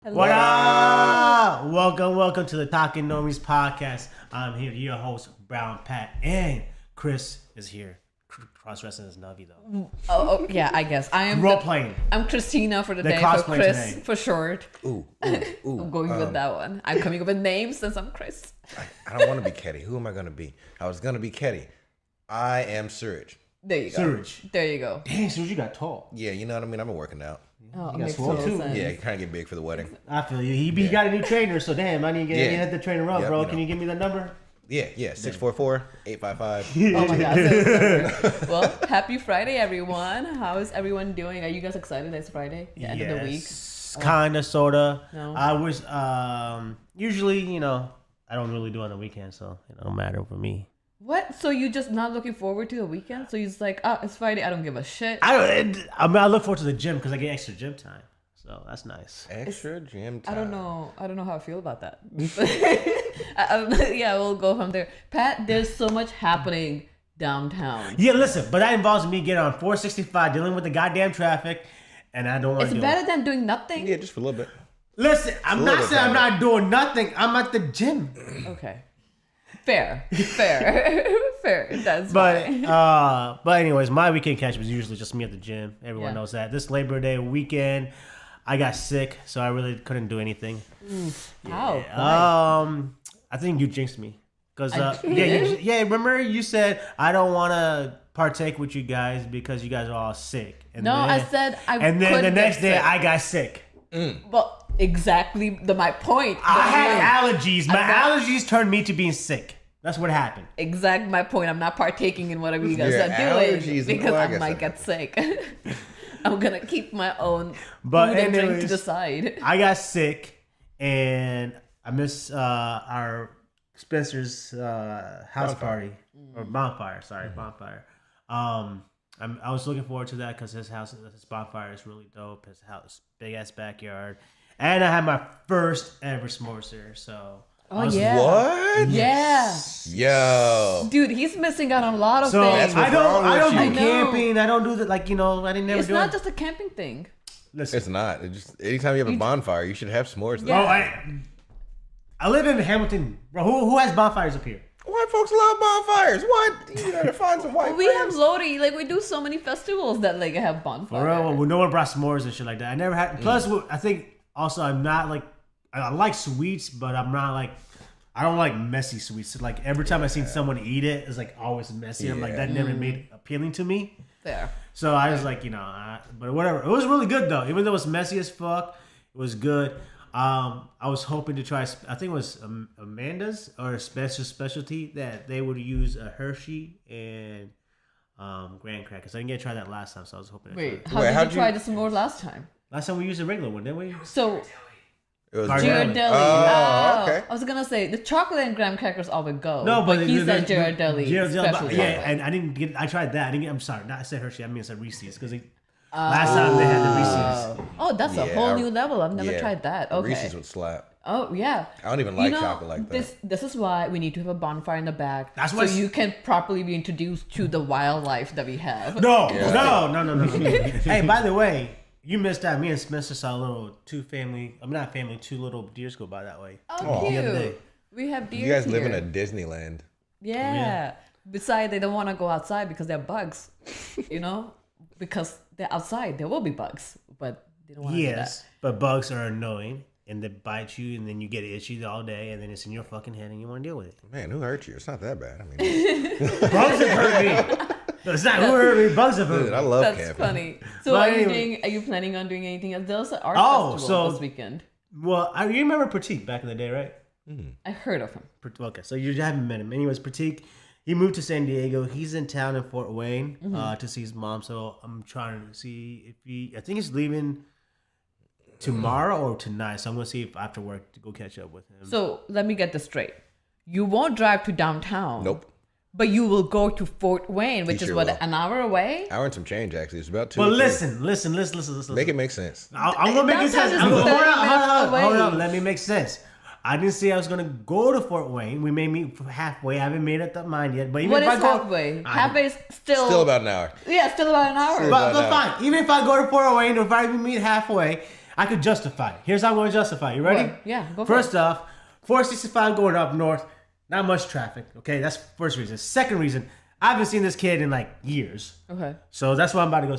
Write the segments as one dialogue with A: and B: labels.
A: Hello.
B: What up? Welcome to the Talking Normies Podcast. I'm here, your host, Brown Pat, and Chris is here. Cross-dressing as Navi, though.
A: Oh, yeah, I guess. I am
B: role-playing.
A: I'm Christina for the day, for Chris for short.
C: Ooh.
A: I'm going with that one. I'm coming up with names since I'm Chris.
C: I don't want to be Ketty. Who am I going to be? I was going to be Ketty. I am Surge.
A: There you go.
B: Surge.
A: There you go.
B: Damn, Surge, you got tall.
C: Yeah, you know what I mean? I've been working out.
A: Oh,
B: You got
A: makes
B: swole,
A: total
B: too.
A: sense.
C: Yeah, trying to get big for the wedding.
B: I feel you. He got a new trainer, so damn, I need to get the trainer up,
C: Yep,
B: bro.
C: you know.
B: Can you give me the number?
C: Yeah. 644-855.
A: Oh my God. Well, happy Friday, everyone. How is everyone doing? Are you guys excited it's Friday? The end of the week?
B: Kinda, sorta.
A: No.
B: I was, usually, I don't really do on the weekend, so it don't matter for me.
A: What? So you just not looking forward to the weekend? So you're just like, oh, it's Friday. I don't give a shit.
B: I look forward to the gym because I get extra gym time, so that's nice.
C: Extra gym time.
A: I don't know how I feel about that. Yeah, we'll go from there. Pat, there's so much happening downtown.
B: Yeah, listen, but that involves me getting on 465, dealing with the goddamn traffic, and I don't want to
A: It's
B: do
A: better
B: it.
A: than doing nothing.
C: Yeah, just for a little bit.
B: Listen, I'm not saying I'm not doing nothing. I'm at the gym.
A: Okay. Fair. That's
B: But
A: fine.
B: but anyways, my weekend catch was usually just me at the gym. Everyone
A: Yeah.
B: knows that. This Labor Day weekend, I got sick, so I really couldn't do anything.
A: How?
B: I think you jinxed me. Cause
A: I did?
B: remember you said I don't want to partake with you guys because you guys are all sick. And
A: No,
B: then,
A: I said I
B: And then
A: could
B: the next
A: get
B: day
A: sick.
B: I got sick.
A: Well, exactly my point.
B: I had allergies. My allergies turned me to being sick. That's what happened.
A: Exactly my point. I'm not partaking in whatever you guys
C: Yeah,
A: are doing
C: allergies,
A: because
C: well, I
A: I
C: guess
A: might
C: I
A: get sick. I'm gonna keep my own
B: But
A: food and drink to
B: anyways,
A: the side.
B: I got sick and I missed our Spencer's house party or bonfire. Sorry, bonfire. I was looking forward to that because his bonfire is really dope. His house, big ass backyard, and I had my first ever s'mores there. So.
A: Oh yeah.
C: What?
A: Yeah.
C: Yo.
A: Dude, he's missing out on a lot of
B: So
A: things.
C: what's
B: I don't
C: wrong with
B: do
C: you.
B: camping. I don't do that. Like I didn't never
A: It's
B: do
A: not
B: it.
A: just a camping thing.
B: Listen.
C: It's not. It just anytime you have a bonfire, you should have s'mores there.
A: Yeah.
B: Oh, I live in Hamilton, bro. Who has bonfires up here?
C: White folks love bonfires. What? You gotta find some white
A: We have
C: friends.
A: Lodi, like we do so many festivals that like have bonfires.
B: For real, well, no one brought s'mores and shit like that. I never had. Plus, I think also I'm not like I like sweets, but I'm not like I don't like messy sweets. Like every time I seen someone eat it, it's like always messy. I'm like that never made appealing to me.
A: There.
B: So I was like, but whatever. It was really good though, even though it was messy as fuck. It was good. I was hoping to try. I think it was Amanda's or a specialty that they would use a Hershey and graham crackers. I didn't get to try that last time, so I was hoping.
A: Wait,
B: To try
A: how
B: it.
A: did you try this more last time?
B: Last time we used a regular one, didn't we?
A: So
C: It was
B: Ghirardelli.
A: Ghirardelli.
C: Oh, okay.
A: I was gonna say the chocolate and graham crackers always go.
B: No, but
A: he said Ghirardelli. specialty.
B: Yeah, and I didn't get. I tried that. I didn't get. I'm sorry, not I said Hershey. I mean I said Reese's because last time they had the Reese's.
A: Oh, that's a
C: Yeah,
A: whole new level. I've never
C: Yeah.
A: tried that. Okay.
C: Reese's would slap.
A: Oh yeah.
C: I don't even like chocolate like that.
A: This is why we need to have a bonfire in the back.
B: That's
A: so
B: why
A: you can properly be introduced to the wildlife that we have.
B: No. Hey, by the way, you missed out. Me and Spencer saw a little two little deers go by that way.
A: Oh,
B: The other day.
A: cute. We have deer.
C: You guys live in
A: here.
C: a Disneyland.
A: Yeah. Besides, they don't want to go outside because they're bugs. Because they're outside, there will be bugs, but they don't want to do that.
B: Yes, but bugs are annoying and they bite you, and then you get itchy all day, and then it's in your fucking head, and you want to deal with it.
C: Man, who hurt you? It's not that bad. I mean,
B: Bugs have hurt me. No, it's not who hurt me. Bugs have hurt
C: dude,
B: me.
C: I love
A: That's
C: camping.
A: funny. So
B: But
A: are
B: anyway.
A: you planning on doing anything else? There's an art
B: Oh,
A: festival
B: so-
A: this weekend.
B: Well, you remember Pratik back in the day, right?
A: I heard of him.
B: Okay, so you haven't met him. Anyways, Pratik, he moved to San Diego. He's in town in Fort Wayne to see his mom. So I'm trying to see if I think he's leaving tomorrow or tonight. So I'm going to see if after work to go catch up with him.
A: So let me get this straight. You won't drive to downtown.
C: Nope.
A: But you will go to Fort Wayne, which is
C: sure
A: what,
C: will.
A: an hour away?
C: Hour and some change, actually. It's about 2
B: But
C: or 3.
B: listen.
C: Make it make sense.
B: I'm going to make it
A: Downtown
B: sense.
A: is
B: I'm gonna,
A: 30
B: hold
A: minutes
B: on.
A: away.
B: Let me make sense. I didn't say I was going to go to Fort Wayne. We may meet halfway. I haven't made up that mind yet. But even
A: What
B: if
A: is
B: I go,
A: halfway? Halfway is still...
C: Still about an hour.
A: Yeah, still about an hour.
C: Still-
B: But
C: about
B: fine. Even if I go to Fort Wayne or if I meet halfway, I could justify it. Here's how I'm going to justify it. You ready?
A: What? Yeah, go for
B: First off, 465 going up north, not much traffic. Okay, that's first reason. Second reason, I haven't seen this kid in like years.
A: Okay.
B: So that's why I'm about to go.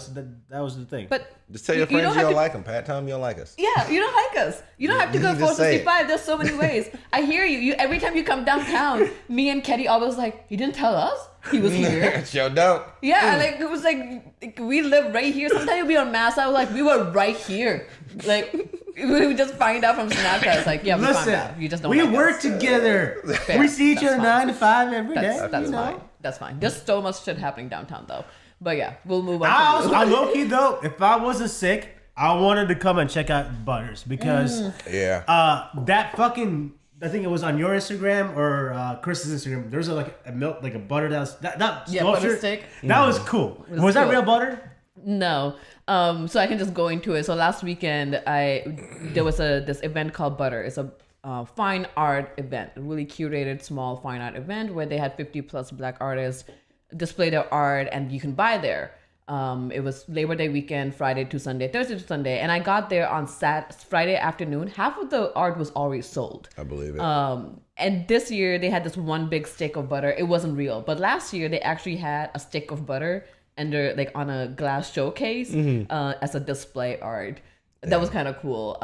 B: That was the thing.
A: But
C: Just tell your friends you don't like them, Pat. Tell them you don't like us.
A: yeah, you don't like us. You don't have to go
C: You just say it.
A: 465. There's so many ways. I hear you. Every time you come downtown, me and Ketty always like, he didn't tell us he was here.
C: Yo, don't.
A: Yeah, like it was like we live right here. Sometimes you'll be on mass. I was like, we were right here. Like we would just find out from Snapchat. It's like, yeah, we found out. You just don't.
B: We
A: like
B: work
A: us.
B: together.
A: Fair.
B: We see each
A: That's
B: other
A: fine.
B: 9 to 5 every day.
A: That's
B: you know?
A: fine. That's fine. There's so much shit happening downtown though. But yeah, we'll move on.
B: I'm low key though. If I wasn't sick, I wanted to come and check out Butters because that fucking. I think it was on your Instagram or Chris's Instagram. There's like a milk, like a butter that was not
A: butter stick.
B: That was cool. Was that
A: cool.
B: real butter?
A: No. So I can just go into it. So last weekend, there was this event called Butter. It's a fine art event, a really curated, small fine art event where they had 50 plus Black artists display their art, and you can buy there. It was Labor Day weekend, Friday to Sunday, Thursday to Sunday, and I got there on Friday afternoon. Half of the art was already sold.
C: I believe it.
A: And this year they had this one big stick of butter. It wasn't real, but last year they actually had a stick of butter and they're like on a glass showcase as a display art. That was kind of cool.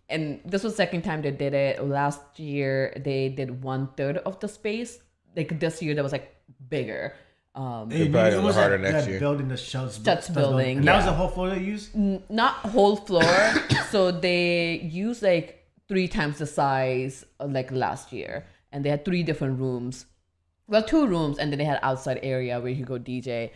A: And this was the second time they did it. Last year they did 1/3 of the space. Like this year that was like bigger.
C: It probably
B: was
C: harder
B: that
C: next year.
B: building the Shuts
A: building,
B: And that was
A: yeah.
B: the whole floor they used?
A: Not whole floor. So they used like 3 times the size like last year. And they had 3 different rooms. Well, 2 rooms, and then they had outside area where you could go DJ.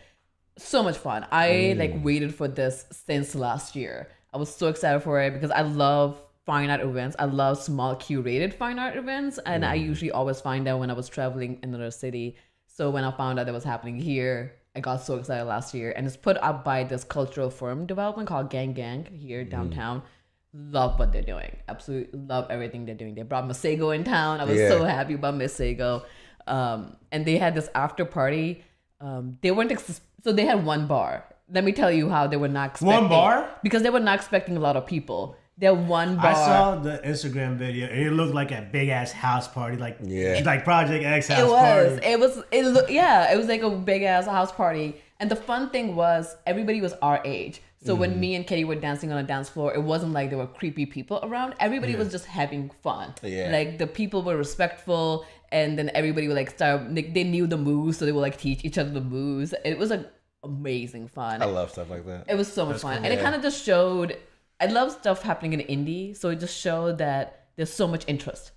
A: So much fun. I like waited for this since last year. I was so excited for it because I love fine art events. I love small curated fine art events. And I usually always find out when I was traveling in another city. So when I found out that was happening here, I got so excited last year. And it's put up by this cultural firm development called Gang Gang here downtown. Love what they're doing. Absolutely love everything they're doing. They brought Masego in town. I was so happy about Masego. And they had this after party. They weren't so they had one bar. Let me tell you how they were not expecting.
B: One bar?
A: Because they were not expecting a lot of people. They had one bar.
B: I saw the Instagram video and it looked like a big ass house party, like Project X house party.
A: It was like a big ass house party. And the fun thing was everybody was our age. So when me and Katie were dancing on a dance floor, it wasn't like there were creepy people around. Everybody was just having fun. Yeah. Like the people were respectful, and then everybody would like start. Like, they knew the moves, so they would like teach each other the moves. It was like amazing fun.
C: I love stuff like that.
A: It was so much fun, and it kind of just showed. I love stuff happening in indie, so it just showed that there's so much interest.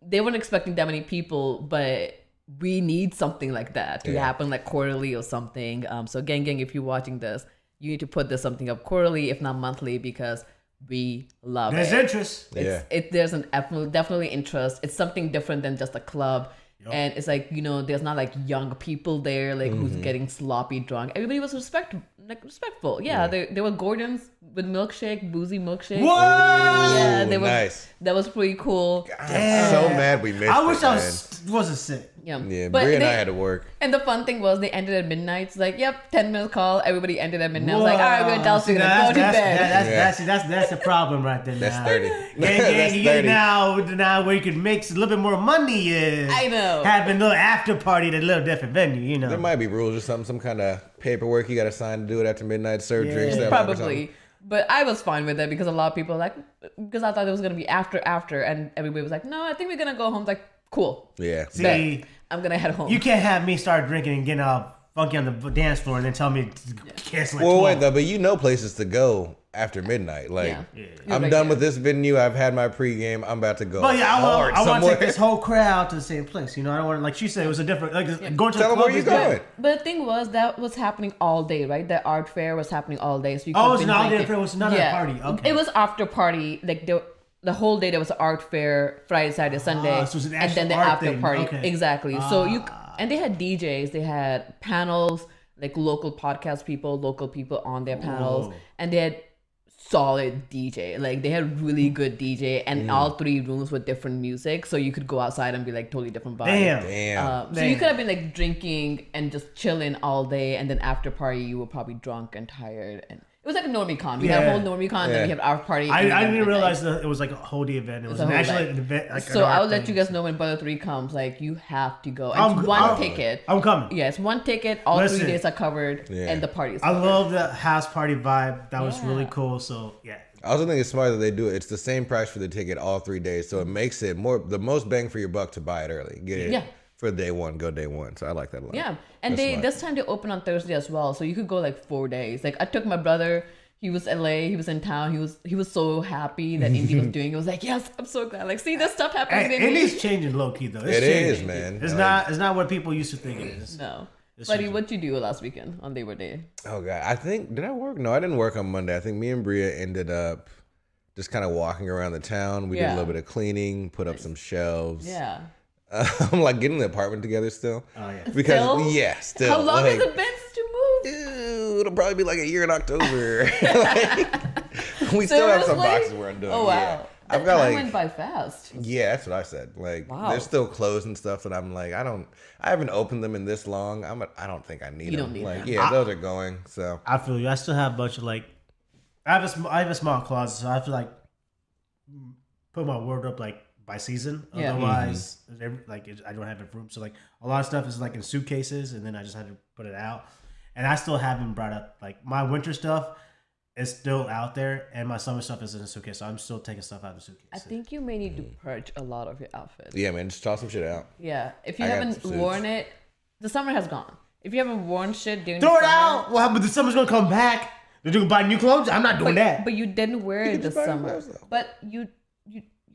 A: They weren't expecting that many people, but we need something like that to happen, like quarterly or something. So Gang Gang, if you're watching this, you need to put this something up quarterly, if not monthly, because we love
B: There's interest.
A: There's an definitely interest. It's something different than just a club. And it's like, there's not like young people there, like who's getting sloppy drunk. Everybody was respectful. Yeah, they were Gordons with milkshake, boozy milkshake.
B: What?
A: Yeah, they were.
C: Nice.
A: That was pretty cool.
C: God, I'm so mad we missed
B: I wish
C: it,
B: I
C: man.
B: wasn't sick.
A: Yeah,
C: but Brie and I had to work.
A: And the fun thing was they ended at midnight. It's like, 10-minute call. Everybody ended at midnight. I was like, all right, we're adults. We're gonna go to bed.
B: That's the problem right there.
C: That's
B: now.
C: 30.
B: That's
C: That's 30.
B: Now where you could make a little bit more money is
A: I know.
B: having a little after party at a little different venue.
C: There might be rules or something, some kind of paperwork you got to sign to do it after midnight. Serve drinks. That long or something.
A: Probably. But I was fine with it because a lot of people because I thought it was gonna be after, and everybody was like, no, I think we're gonna go home. It's like, cool.
C: Yeah.
B: See,
A: I'm gonna head home.
B: you can't have me start drinking and getting all funky on the dance floor and then tell me to cancel.
C: Well, wait though, but places to go after midnight. Like, I'm done with this venue. I've had my pregame. I'm about to go.
B: But yeah, I want to take
C: somewhere.
B: this whole crowd to the same place. I don't want to, like she said, it was a different, going to
C: Tell
B: the
C: them
B: club
C: where you
B: is good.
C: going.
A: But the thing was that was happening all day, right? The art fair was happening all day. So you
B: Oh, it was
A: could've
B: an
A: been
B: all day
A: drinking.
B: fair. It was another party. Okay.
A: It was after party. Like the whole day there was an art fair, Friday, Saturday, Sunday,
B: so it was an
A: and then the
B: actual art
A: after
B: thing.
A: party.
B: Okay.
A: Exactly. So and they had DJs, they had panels, like local podcast people, local people on their panels, and they had solid DJ. Like they had really good DJ, and all 3 rooms with different music, so you could go outside and be like totally different vibes.
B: Damn.
A: So you could have been like drinking and just chilling all day, and then after party you were probably drunk and tired, and It was like a normie con. We had a whole normie con, then we had our party.
B: I didn't realize that it was like a whole day event. It was actually an event. Like
A: so I'll let you guys know when Brother 3 comes. Like, you have to go. And it's one ticket.
B: I'm coming.
A: Yeah, it's one ticket. All 3 days are covered, and the party is covered.
B: I love the house party vibe. That was really cool. So, yeah.
C: I also think it's smart that they do it. It's the same price for the ticket all 3 days. So it makes it the most bang for your buck to buy it early. Get it for day one, go day one. So I like that a lot.
A: Yeah. And this time they open on Thursday as well. So you could go like 4 days. Like, I took my brother. He was LA. He was in town. He was so happy that Indy was doing it. I was like, yes, I'm so glad. Like, see this stuff happening.
B: Indy's changing low key though.
C: It is, man.
B: It's not what people used to think it is.
A: No. Buddy, what'd you do last weekend on Labor Day?
C: Oh God, did I work? No, I didn't work on Monday. I think me and Bria ended up just kind of walking around the town. We did a little bit of cleaning, put up some shelves.
A: Yeah.
C: I'm like getting the apartment together still.
B: Oh yeah.
C: Because still.
A: How long has it been since you moved?
C: It'll probably be like a year in October. We still have some boxes we're undoing.
A: Oh wow.
C: Yeah.
A: I've got time went by fast.
C: Yeah, that's what I said. Like, there's still clothes and stuff that I'm like, I haven't opened them in this long. I don't think I need them.
A: You don't need them.
C: Yeah, those are going. So
B: I feel you. I still have a bunch of like, I have a small closet, so I have to like put my wardrobe like by season.
A: Yeah.
B: Otherwise, I don't have enough room. So like a lot of stuff is like in suitcases, and then I just had to put it out. And I still haven't brought up like my winter stuff. It's still out there, and my summer stuff is in a suitcase, so I'm still taking stuff out of the suitcase.
A: I think you may need to purge a lot of your outfits.
C: yeah, man, just toss some shit out.
A: Yeah, if you haven't worn it, the summer has gone. If you haven't worn shit during
B: throw
A: the
B: it
A: summer,
B: out. Well, but the summer's gonna come back. They're gonna buy new clothes. I'm not doing that.
A: But you didn't wear it this summer. But you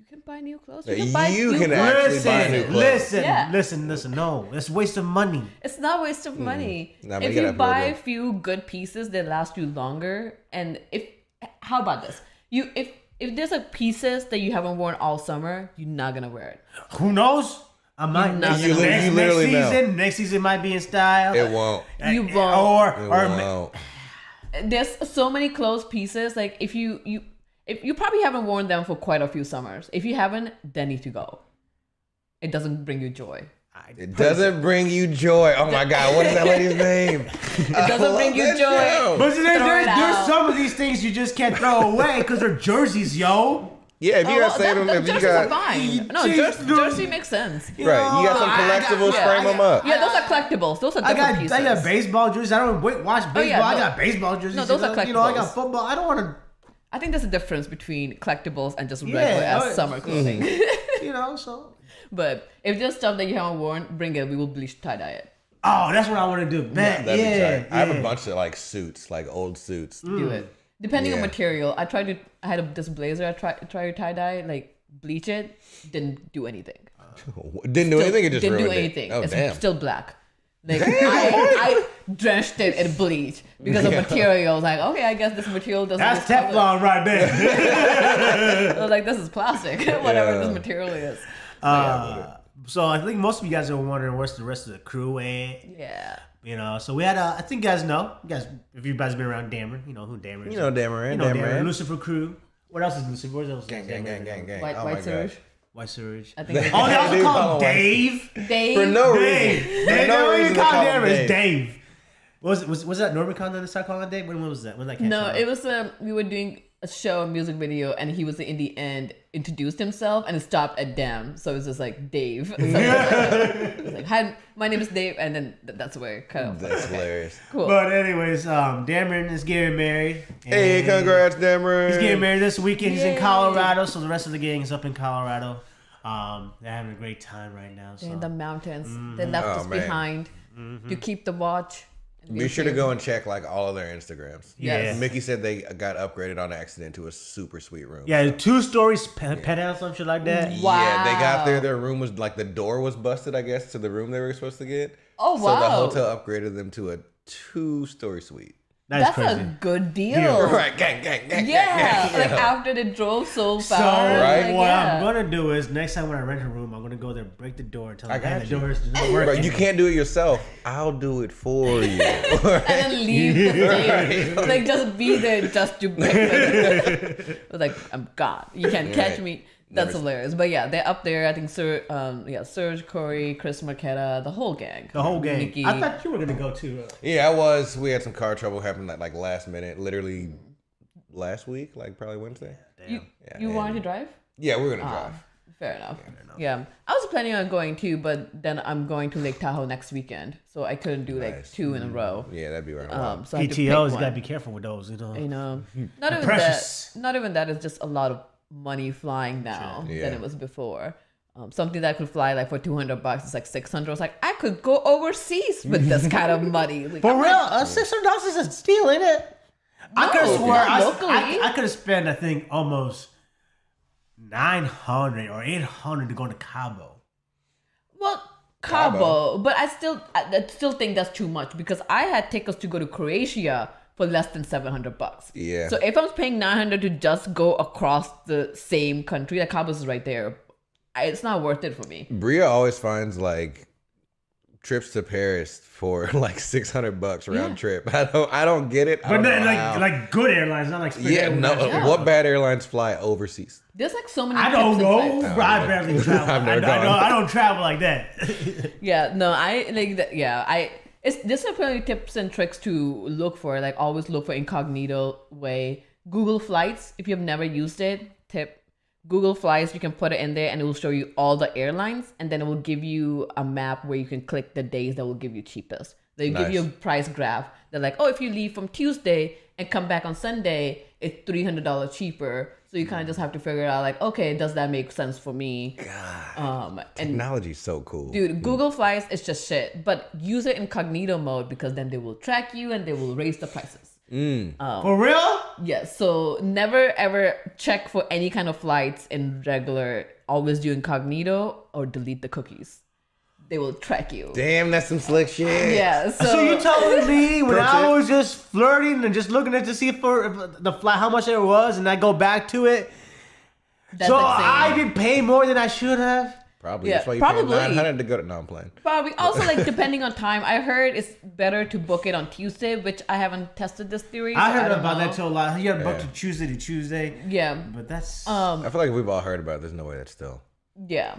A: can buy new clothes. You can buy
C: You
A: new
C: can
A: clothes.
C: actually buy new clothes.
B: Listen. No, it's a waste of money.
A: It's not a waste of money.
C: Nah,
A: if you buy a few good pieces that last you longer, and how about this? If there's like pieces that you haven't worn all summer, you're not gonna wear it.
B: Who knows? I might. Next season might be in style.
C: It won't.
A: You won't.
C: It won't.
A: There's so many clothes pieces. Like if you probably haven't worn them for quite a few summers. If you haven't, then need to go. It doesn't bring you joy.
C: It doesn't bring you joy. Oh my God, what is that lady's name?
A: It doesn't bring you joy.
B: But there's some of these things you just can't throw away because they're jerseys, yo.
C: Yeah, if you got them, if you got
A: fine. No, jersey makes sense.
C: Right, you got some collectibles, frame them up.
A: Yeah, those are collectibles. Those are different pieces.
B: I got baseball jerseys. I don't watch baseball. I got baseball jerseys.
A: No, those are collectibles.
B: I got football. I don't want to.
A: I think there's a difference between collectibles and just regular summer clothing.
B: So.
A: But if there's stuff that you haven't worn, bring it. We will bleach tie-dye it.
B: Oh, that's what I want to do. Yeah.
C: I have a bunch of like suits, like old suits.
A: Do it. Depending on material. I had this blazer. I tried to tie-dye, like bleach it. Didn't do anything.
C: Didn't do anything? It just
A: didn't do
C: ruined
A: anything.
C: It. Oh,
A: it's
C: damn.
A: still black. Like I drenched it in bleach because of material. I was like, okay, I guess this material doesn't.
B: That's Teflon right there.
A: I was like, this is plastic. Whatever this material is.
B: So I think most of you guys are wondering where's the rest of the crew at.
A: Yeah.
B: So we had I think you guys know. If you guys been around Dameron, you know who Dameron is.
C: You know Dameron.
B: Lucifer crew. What else is Lucifer? What else?
C: Gang.
A: White Surge.
B: White Surge.
A: I think.
B: They also call him Dave.
C: For no reason.
B: They don't even call Dameron. It's Dave. Was that Normie Con that they started calling Dave? When was that? When that came out?
A: It was we were doing a show, a music video, and he was in the end introduced himself and it stopped at Dam, so it was just like Dave. So it was like, hi, my name is Dave, and then that's where it kind of.
C: That's hilarious.
A: Cool.
B: But anyways, Dameron is getting married.
C: Hey, congrats, Dameron.
B: He's getting married this weekend. He's in Colorado, so the rest of the gang is up in Colorado. They're having a great time right now. So.
A: They're in the mountains. They left us behind to keep the watch.
C: Be sure to go and check like all of their Instagrams.
A: Yes.
C: Mickey said they got upgraded on accident to a super sweet room.
B: Yeah, 2 stories, penthouse, some shit like that.
A: Wow.
C: Yeah, they got there. Their room was like the door was busted, I guess, to the room they were supposed to get.
A: Oh, wow.
C: So the hotel upgraded them to a 2-story suite.
A: That's a good deal.
C: Right, gang.
A: Yeah, like after they drove so far.
C: right?
B: What I'm gonna do is next time when I rent a room, I'm gonna go there, break the door, and tell them the doors don't work.
C: Right, you can't do it yourself. I'll do it for you.
A: And then leave the stage. Like just be there just to break it. Like I'm gone. You can't catch me. That's hilarious. But yeah, they're up there. I think Serge, Corey, Chris Marquetta, the whole gang.
B: Nikki. I thought you were gonna go too.
C: Yeah, I was. We had some car trouble happen like last minute, literally last week, like probably Wednesday.
A: Damn. You wanted to drive?
C: Yeah, we're gonna drive.
A: Fair enough. Yeah, I was planning on going too, but then I'm going to Lake Tahoe next weekend, so I couldn't do like 2 in a row.
C: Yeah, that'd be right.
B: So PTOs, you gotta be careful with those. You know.
A: I know. Not even that. Not even that. It's just a lot of money flying now than it was before. Something that could fly like for $200 is like $600. It's like I could go overseas with this kind of money. Like,
B: for real, $600 is a steal, ain't it? I could have sworn I could have spent, I think, almost $900 or $800 to go to Cabo.
A: Well, Cabo, but I still think that's too much because I had tickets to go to Croatia for less than $700.
C: Yeah.
A: So if I'm paying $900 to just go across the same country, like Cabo is right there, it's not worth it for me.
C: Bria always finds like trips to Paris for like $600 round trip. I don't get it.
B: But like good airlines, not like
C: What bad airlines fly overseas?
A: There's like so many.
B: I don't know. I barely travel. I don't travel like that.
A: Yeah, no, I like that. Yeah, there's apparently tips and tricks to look for. Like always look for incognito way. Google Flights. If you've never used it, tip. Google Flights, you can put it in there and it will show you all the airlines, and then it will give you a map where you can click the days that will give you cheapest. They give you a price graph. They're like, oh, if you leave from Tuesday and come back on Sunday, it's $300 cheaper. So you kind of just have to figure out like, okay, does that make sense for me?
C: God, technology's so cool.
A: Dude, Google Flights is just shit. But use it incognito mode because then they will track you and they will raise the prices.
B: For real?
A: Yes. So never ever check for any kind of flights in regular. Always do incognito or delete the cookies. They will track you.
C: Damn, that's some slick shit.
A: Yeah.
B: So you telling me when I was just flirting and just looking at to see if the flight how much it was, and I go back to it. That's so insane. I did pay more than I should have.
C: Probably. That's why you paid $900 to go to non-plane.
A: Probably. Also, like, depending on time. I heard it's better to book it on Tuesday, which I haven't tested this theory.
B: I heard about that too a lot. You got to book to Tuesday.
A: Yeah.
B: But that's...
C: I feel like we've all heard about it. There's no way that's still...
A: Yeah.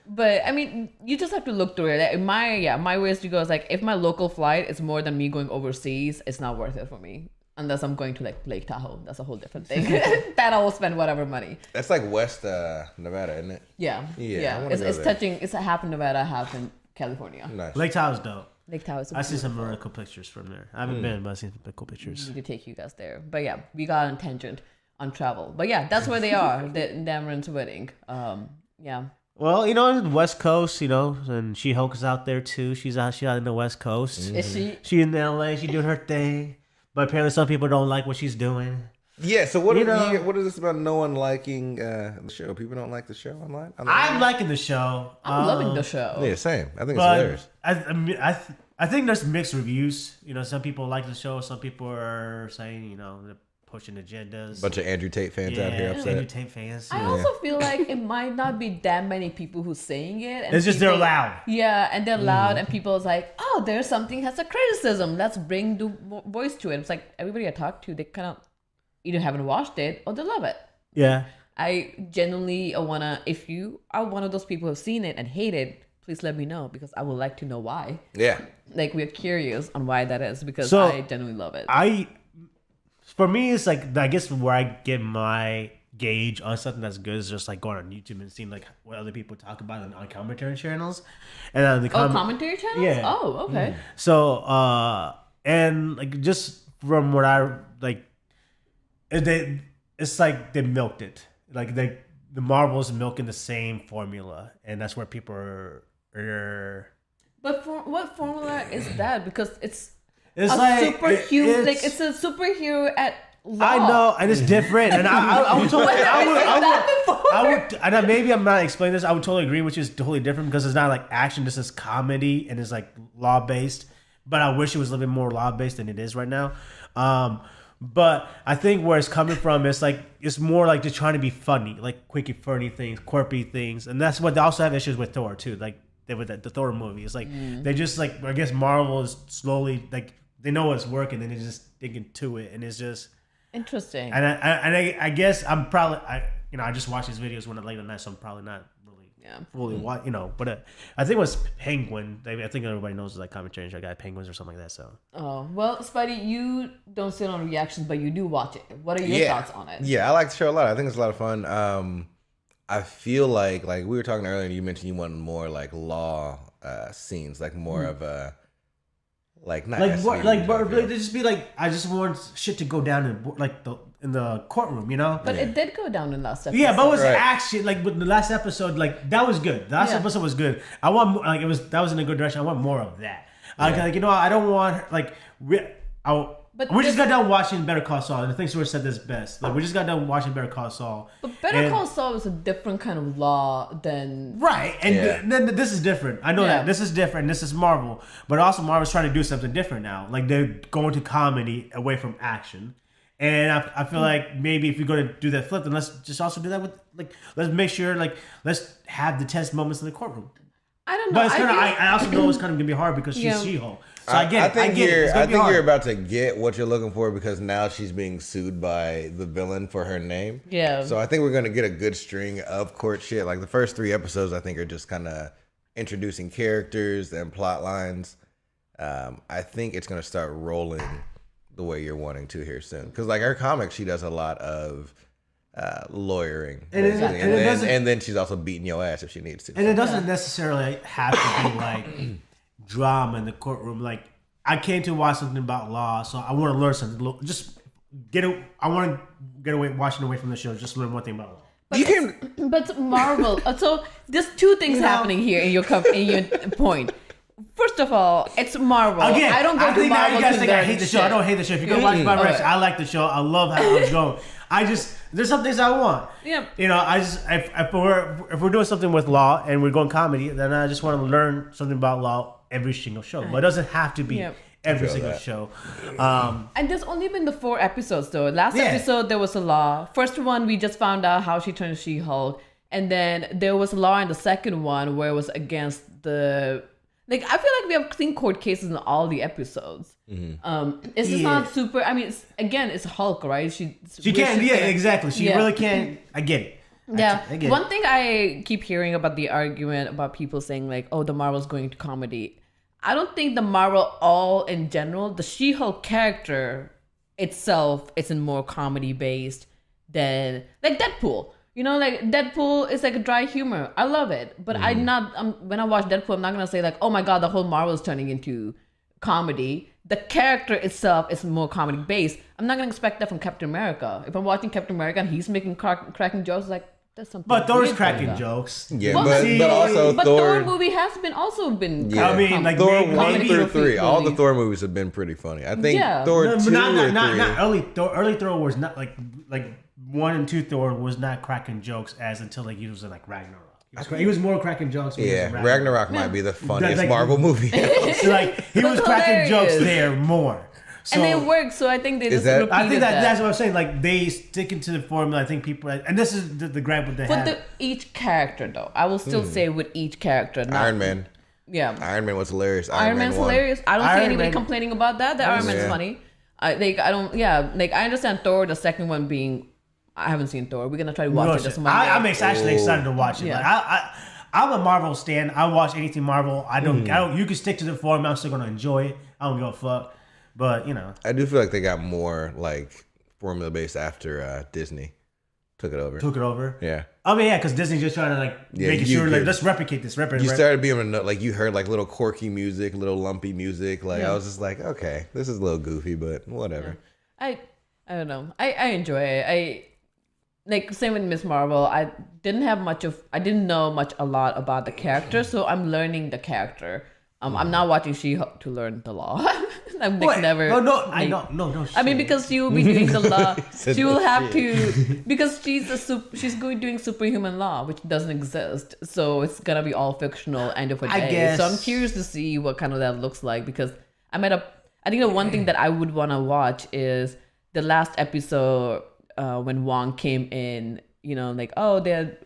A: But, I mean, you just have to look through it. Like, my ways to go is, like, if my local flight is more than me going overseas, it's not worth it for me. Unless I'm going to like Lake Tahoe. That's a whole different thing. That I will spend whatever money.
C: That's like West Nevada, isn't it?
A: Yeah. It's touching. It's a half in Nevada, half in California.
C: Nice.
B: Lake Tahoe's dope.
A: Lake Tahoe is
B: I see some really cool pictures from there. I haven't been, but I see some cool pictures.
A: We need to take you guys there. But yeah, we got on tangent on travel. But yeah, that's where they are. Dameron's wedding. Yeah.
B: Well, you know, the West Coast, you know, and She-Hulk is out there too. She's out in the West Coast.
A: Mm-hmm. Is she?
B: She in LA. She doing her thing. But apparently some people don't like what she's doing.
C: Yeah, so what is this about no one liking the show? People don't like the show online?
B: I'm liking the show.
A: I'm loving the show.
C: Yeah, same. I think it's hilarious.
B: I think there's mixed reviews. You know, some people like the show. Some people are saying, you know, they're pushing agendas.
C: Bunch of Andrew Tate fans out here upset.
B: Andrew Tate fans.
A: I also feel like it might not be that many people who's saying it. And
B: it's just they're loud.
A: Yeah, and they're loud, and people's like, oh, there's something has a criticism. Let's bring the voice to it. It's like everybody I talk to, they kind of either haven't watched it or they love it.
B: Yeah.
A: I genuinely wanna, if you are one of those people who've seen it and hate it, please let me know because I would like to know why.
C: Yeah.
A: Like we're curious on why that is because I genuinely love it.
B: For me, it's like, I guess where I get my gauge on something that's good is just like going on YouTube and seeing like what other people talk about on commentary channels. And the
A: commentary channels?
B: Yeah.
A: Oh, okay.
B: So, and like just from what I like, it's like they milked it. Like the Marvel's milking the same formula, and that's where people are.
A: But what formula is that? Because it's
B: like
A: superhero. Like it's a superhero at law.
B: I know, and it's different. And I would totally. And maybe I'm not explaining this. I would totally agree, which is totally different because it's not like action. This is comedy, and it's like law based. But I wish it was a little bit more law based than it is right now. But I think where it's coming from is like it's more like just trying to be funny, like quickie, funny things, quirky things, and that's what they also have issues with Thor too. Like with the Thor movie, it's like they just like I guess Marvel is slowly like they know what's working and they're just digging to it, and it's just
A: interesting.
B: And I guess I'm probably I just watch his videos when I'm late at night, so I'm probably not really fully watch, But I think it was Penguin. I think everybody knows like commentary guy Penguins or something like that. So.
A: Oh well, Spidey, you don't sit on reactions, but you do watch it. What are your thoughts on it?
C: Yeah, I like the show a lot. I think it's a lot of fun. I feel like we were talking earlier, and you mentioned you wanted more like law scenes, like more of a not
B: just be like I just want shit to go down in the courtroom,
A: But it did go down in last episode.
B: Yeah, but it was action. Like with the last episode, like that was good. The last episode was good. I want more, that was in a good direction. I want more of that. I don't want we just got done watching Better Call Saul, and I think Stuart said this best. Like we just got done watching Better Call Saul.
A: But Better Call Saul is a different kind of law than
B: and then this is different. I know that this is different. This is Marvel, but also Marvel's trying to do something different now. Like they're going to comedy away from action, and I feel like maybe if we're going to do that flip, then let's just also do that with let's make sure let's have the tense moments in the courtroom.
A: I don't know.
B: But I also know it's kind of gonna be hard because she's She-Hulk. So I get it.
C: I think you're about to get what you're looking for because now she's being sued by the villain for her name.
A: Yeah.
C: So I think we're gonna get a good string of court shit. Like the first 3 episodes, I think are just kind of introducing characters and plot lines. I think it's gonna start rolling the way you're wanting to here soon. Because like her comics, she does a lot of lawyering, and then she's also beating your ass if she needs to.
B: And it doesn't necessarily have to be like drama in the courtroom. Like I came to watch something about law, so I want to learn something. Just I want to get away, watching away from the show. Just learn one thing about law.
A: But Marvel. So there's 2 things happening here in your point. First of all, it's Marvel.
B: Again,
A: I don't go to Marvel.
B: Now you guys think I hate the show. I don't hate the show. If you go watch my reaction, I like the show. I love how it's going. There's some things I want.
A: Yeah.
B: If we're doing something with law and we're going comedy, then I just want to learn something about law every single show. But it doesn't have to be every single show.
A: And there's only been the 4 episodes though. Last episode there was a law. First one we just found out how she turned She-Hulk, and then there was a law in the second one where it was against the. I feel like we have seen court cases in all the episodes. Mm-hmm. It's just not super. I mean, it's Hulk, right? She can,
B: exactly. She really can. I get it.
A: Yeah.
B: I get
A: One thing I keep hearing about the argument about people saying like, "Oh, the Marvel's going to comedy." I don't think the Marvel all in general. The She-Hulk character itself isn't more comedy based than like Deadpool. Deadpool is like a dry humor. I love it. But when I watch Deadpool, I'm not going to say like, oh my God, the whole Marvel is turning into comedy. The character itself is more comedy based. I'm not going to expect that from Captain America. If I'm watching Captain America and he's making cracking jokes, like, that's something.
B: But Thor's cracking jokes.
C: Yeah, but also
A: Thor movie has been.
C: Yeah.
B: I mean, like
C: Thor 1 through 3. All the Thor movies have been pretty funny. I think Thor 2
B: not early Thor. Early Thor was not like 1 and 2 Thor was not cracking jokes until he was in like Ragnarok. He was more cracking jokes.
C: Ragnarok might be the funniest Marvel movie.
B: So he was cracking jokes there more. So,
A: and they work, so I think they just repeated
B: I think that's what I'm saying. Like they sticking to the formula. I think people, and this is the gripe with they have.
A: But each character, though, I will still say with each character.
C: Iron Man.
A: Yeah.
C: Iron Man was hilarious.
A: Iron Man's hilarious. I don't see anybody complaining about that. The Iron Man's funny. I understand Thor. The second one being. I haven't seen Thor. We're gonna try to watch it this Monday.
B: I'm actually excited to watch it. Yeah. I'm a Marvel stan. I watch anything Marvel. I don't. You can stick to the formula. I'm still gonna enjoy it. I don't give a fuck. But
C: I do feel like they got more like formula based after Disney took it over. Yeah.
B: I mean, because Disney's just trying to making sure let's replicate this.
C: You started being like you heard like little quirky music, little lumpy music. Like I was just like, okay, this is a little goofy, but whatever.
A: Yeah. I don't know. I enjoy it. Same with Miss Marvel. I didn't know a lot about the character, so I'm learning the character. I'm not watching She-Hulk to learn the law. I mean, because she will be doing the law. She will have to because she's doing superhuman law, which doesn't exist. So it's gonna be all fictional end of a day. So I'm curious to see what kind of that looks like because I think the one thing that I would want to watch is the last episode when Wong came in. They're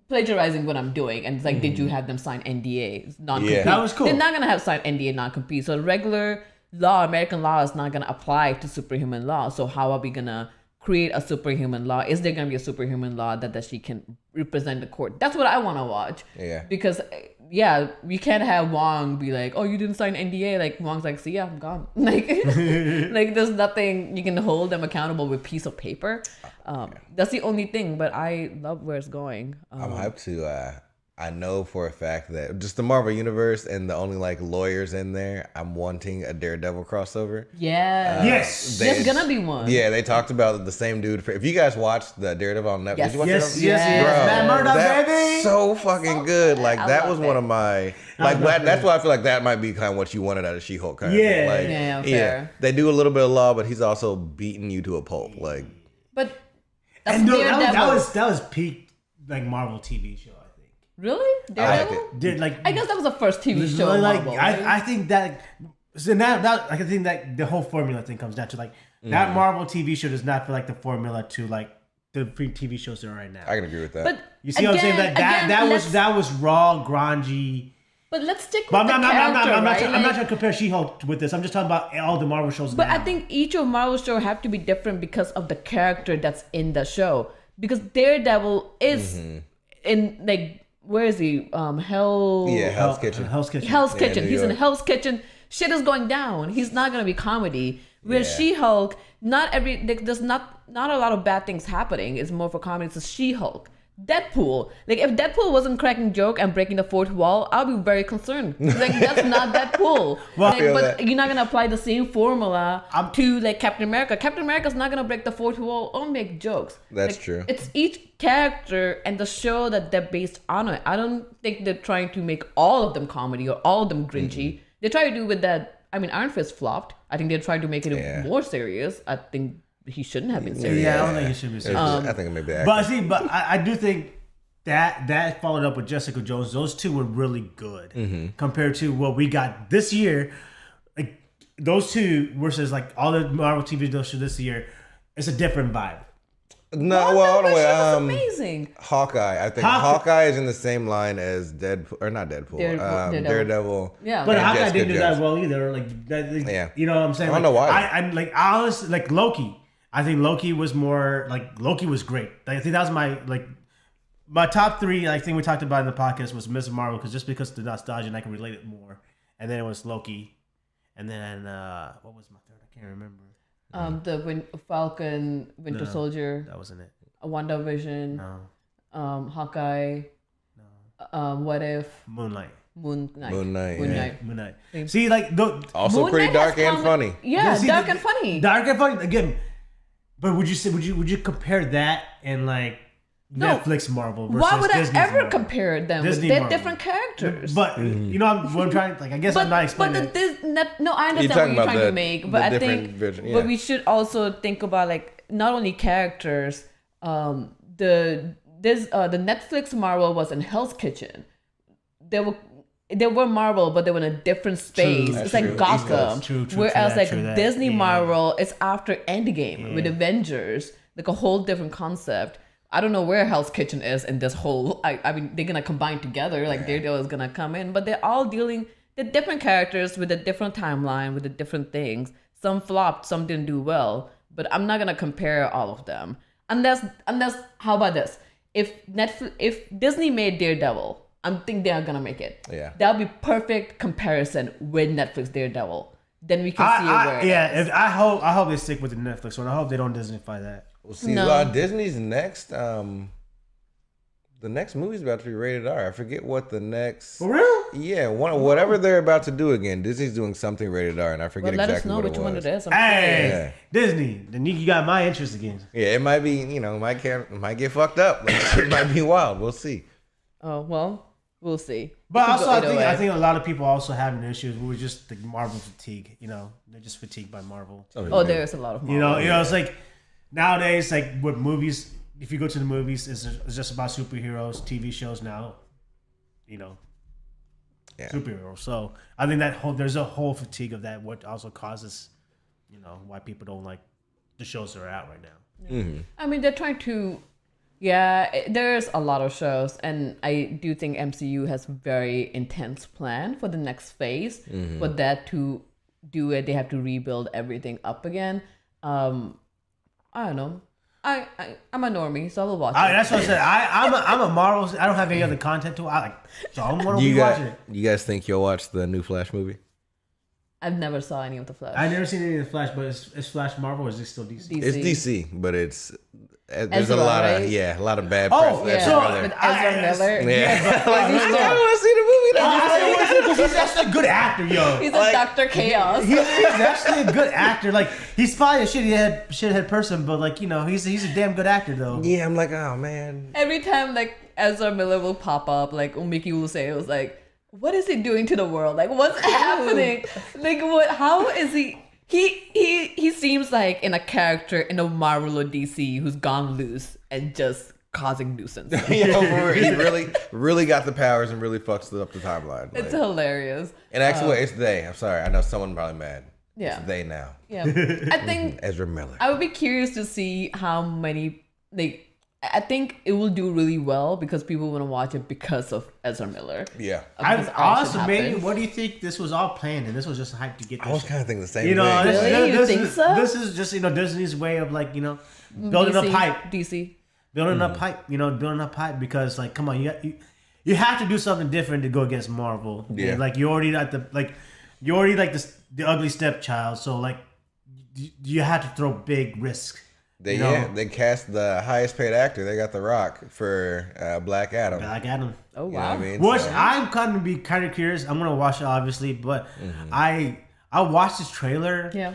A: plagiarizing what I'm doing, and it's like, did you have them sign NDA non-compete?
B: Yeah, that was cool.
A: They're not gonna have signed NDA non-compete. So regular law, American law, is not gonna apply to superhuman law. So how are we gonna create a superhuman law? Is there gonna be a superhuman law that she can represent the court? That's what I want to watch.
C: Yeah.
A: Because we can't have Wong be like, oh, you didn't sign NDA. Like Wong's like, see ya, I'm gone. Like, like there's nothing you can hold them accountable with piece of paper. That's the only thing. But I love where it's going.
C: I'm hyped to. I know for a fact that just the Marvel Universe and the only like lawyers in there, I'm wanting a Daredevil crossover.
A: Yeah.
B: Yes.
A: There's gonna be one.
C: Yeah, they talked about the same dude. If you guys watched the Daredevil on Netflix,
A: Yes.
C: did you watch
B: Yes,
C: it?
B: yes.
A: Bro,
B: Matt Murdock,
C: That's
B: baby.
C: so fucking good. Like
A: I
C: that
A: love
C: was one
A: it.
C: of my that's why I feel like that might be kind of what you wanted out of She-Hulk. Kind
B: Yeah.
C: of. Like,
A: Yeah, fair.
C: They do a little bit of law, but he's also beating you to a pulp. Like,
A: But that's
B: And no,
A: Daredevil.
B: that was peak like Marvel TV show.
A: Really?
C: I
A: Daredevil?
C: like it.
A: I guess that was the first TV show.
B: Like
A: Marvel, right?
B: I think that so now I can think that the whole formula thing comes down to like that Marvel TV show does not feel like the formula to like the TV shows that are right now.
C: I can agree with that.
A: But
B: You see what I'm saying? That was raw, grungy.
A: But let's stick with
B: But
A: the character,
B: I'm
A: right?
B: not trying to compare She-Hulk with this. I'm just talking about all the Marvel shows.
A: But
B: now.
A: I think each of Marvel show have to be different because of the character that's in the show. Because Daredevil is in like where is he?
C: Hell's Kitchen.
B: Hell's Kitchen.
A: Hell's
C: Yeah,
A: Kitchen.
C: New
A: He's in
C: York.
A: Hell's Kitchen. Shit is going down. He's not gonna be comedy. Whereas
C: Yeah.
A: She-Hulk, there's not a lot of bad things happening. It's more for comedy. It's She-Hulk. Deadpool. Like if Deadpool wasn't cracking joke and breaking the fourth wall, I'll be very concerned. Like that's not Deadpool.
B: Well,
A: Like,
C: feel
A: but
C: that.
A: you're not gonna apply the same formula to like Captain America. Captain America's not gonna break the fourth wall or make jokes.
C: That's
A: Like,
C: true.
A: It's each character and the show that they're based on it. I don't think they're trying to make all of them comedy or all of them grinchy. They try to do with that. I mean, Iron Fist flopped. I think they're trying to make it more serious. I think he shouldn't have been serious.
B: Yeah, I don't think he should be serious.
C: I think it may be
B: But see, I do think that followed up with Jessica Jones. Those two were really good compared to what we got this year. Like those two versus like all the Marvel TV shows this year, it's a different vibe.
C: No, well,
A: that
C: wait.
A: show was amazing.
C: Hawkeye. I think Hawkeye is in the same line as Deadpool, or not Deadpool. Daredevil.
A: Yeah.
B: But
C: And
B: Hawkeye
C: Jessica
B: didn't do that
C: Jones.
B: well either. Like,
C: Yeah.
B: you know what I'm saying?
C: I don't know why.
B: I'm like honestly, like Loki. I think Loki was more like Loki was great. Like, I think that was my top three. I think we talked about in the podcast was Miss Marvel because the nostalgia and I can relate it more. And then it was Loki, and then what was my third? I can't remember.
A: The Falcon, Winter Soldier,
B: That wasn't it.
A: WandaVision,
B: No.
A: Hawkeye, What If,
B: Moonlight.
A: Moon Knight.
B: Moon Knight. See, like
C: Also
A: Moon
C: pretty
A: Knight
C: dark
A: has
C: and
A: comedy.
C: funny.
A: Yeah,
B: see,
A: dark and funny.
B: dark and funny again. But would you compare that and like Netflix Marvel versus
A: Why would I
B: Disney's
A: ever
B: Marvel?
A: compare them?
B: Disney
A: They're
B: Marvel.
A: different characters.
B: But you know what I'm trying. Like I guess I'm not explaining.
A: No, I understand what
C: talking
A: you're
C: about
A: trying to make, but
C: the
A: I
C: different
A: think,
C: version, yeah.
A: but we should also think about like not only characters. The Netflix Marvel was in Hell's Kitchen. They were Marvel, but they were in a different space.
B: True,
A: it's
C: true.
A: like Gotham.
B: True,
A: Whereas
B: true that.
A: Disney
B: Yeah.
A: Marvel is after Endgame with Avengers, like a whole different concept. I don't know where Hell's Kitchen is in this whole. I mean, they're gonna combine together. Like Daredevil is gonna come in, but they're all dealing. They're different characters with a different timeline, with the different things. Some flopped, some didn't do well. But I'm not gonna compare all of them. Unless, how about this? If Disney made Daredevil, I think they are gonna make it.
C: Yeah.
A: That'll be perfect comparison with Netflix Daredevil. Then we can see where.
B: I hope they stick with the Netflix one. I hope they don't Disneyfy that.
C: We'll see.
A: No.
C: Disney's next. The next movie's about to be rated R. I forget what the next.
B: For real?
C: Yeah, whatever they're about to do again. Disney's doing something rated R, and I forget
A: But let us
C: exactly
A: know
C: what
A: which
C: it
A: one
C: was.
A: it is. I'm
B: Hey,
A: curious.
B: Disney. Then you got my interest again.
C: Yeah, it might be. Might get fucked up. Like, it might be wild. We'll see.
A: Oh well, we'll see.
B: But
A: It could
B: also,
A: go either way.
B: I think a lot of people also having issues with just the Marvel fatigue. They're just fatigued by Marvel.
A: Oh, there's a lot of Marvel.
B: It's like nowadays, like with movies. If you go to the movies, it's just about superheroes. TV shows now,
C: Yeah.
B: superheroes. So I think there's a whole fatigue of that. What also causes, why people don't like the shows that are out right now.
C: Mm-hmm.
A: I mean, they're trying to. Yeah, there's a lot of shows, and I do think MCU has very intense plan for the next phase.
C: Mm-hmm.
A: For that to do it, they have to rebuild everything up again. I don't know. I'm a normie, so I will watch it.
B: That's what I said. I'm a Marvel. I don't have any other content to. So I'm gonna be watching it.
C: You guys think you'll watch the new Flash movie?
A: I've never saw any of the Flash.
B: I've never seen any of the Flash, but is Flash Marvel or is it still DC?
C: It's DC, but there's
A: Ezra,
C: a lot
A: right?
C: of a lot of bad press.
A: Yeah.
C: Ezra Miller.
A: With Ezra Miller.
C: Yeah. I want to see the movie.
B: He's actually a good actor, yo.
A: He's a Dr. Chaos.
B: He's actually a good actor. Like, he's probably a shithead person, but like, he's a damn good actor though.
C: Yeah, I'm like, oh man.
A: Every time like Ezra Miller will pop up, like Mickey will say, it was like, what is he doing to the world? Like, what's happening? Like, what? How is he? He seems like in a character in a Marvel or DC who's gone loose and just causing nuisance.
C: He really got the powers and really fucks up the timeline.
A: It's hilarious.
C: And actually, wait, it's they. I'm sorry. I know someone probably mad.
A: Yeah.
C: It's they now.
A: Yeah. I think
C: Ezra Miller.
A: I would be curious to see how many I think it will do really well because people want to watch it because of Ezra Miller.
C: Yeah.
B: Honestly, maybe, what do you think this was all planned and this was just hype to get this
C: I was
B: shit?
C: kind of thinking the same
B: You know,
C: thing.
A: Really? You think so?
B: This is just, Disney's way of like, building up hype.
A: DC.
B: Building up hype, building up hype because like, come on, you have to do something different to go against Marvel.
C: Yeah.
B: And, like you're already the ugly stepchild, so like you have to throw big risks.
C: They cast the highest paid actor. They got The Rock for Black Adam.
B: Black Adam.
A: Oh wow.
C: You know what I mean?
B: Which
C: So-
B: I'm kind of curious. I'm gonna watch it obviously, but I watched this trailer.
A: Yeah.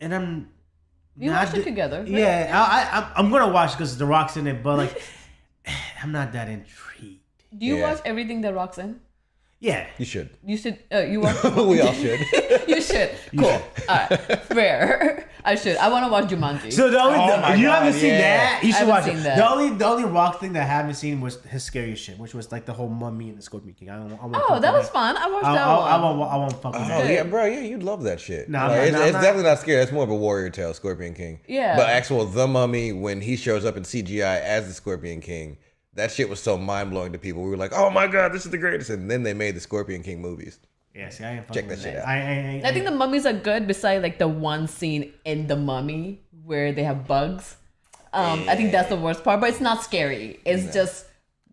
B: And
A: We watched it together. Right?
B: Yeah, I'm gonna watch because The Rock's in it, but like I'm not that intrigued.
A: Do you
C: Yeah.
A: watch everything that Rock's in?
B: Yeah.
C: You should.
A: You should. You watch.
C: We all should.
A: You should. Cool. All right. Fair. I should. I want to watch Jumanji.
B: So the only you haven't seen
C: yeah.
B: that? You should
A: I
B: watch
A: haven't
B: it.
A: seen that.
B: The only Rock thing that I haven't seen was his scary shit, which was like the whole Mummy and the Scorpion King. I won't
A: that was fun. I watched that one.
B: I won't fuck with
C: Oh
B: that.
C: yeah, bro. Yeah, you'd love that shit.
B: No,
C: Like,
B: no,
C: it's
B: no.
C: definitely not scary. It's more of a warrior tale, Scorpion King.
A: Yeah.
C: But actual The Mummy, when he shows up in CGI as the Scorpion King, that shit was so mind blowing to people. We were like, oh my god, this is the greatest. And then they made the Scorpion King movies.
B: Yeah, see, I ain't fucking
C: Check that
B: with
C: shit out.
A: I think the mummies are good. Besides, like the one scene in the Mummy where they have bugs. I think that's the worst part. But it's not scary. It's just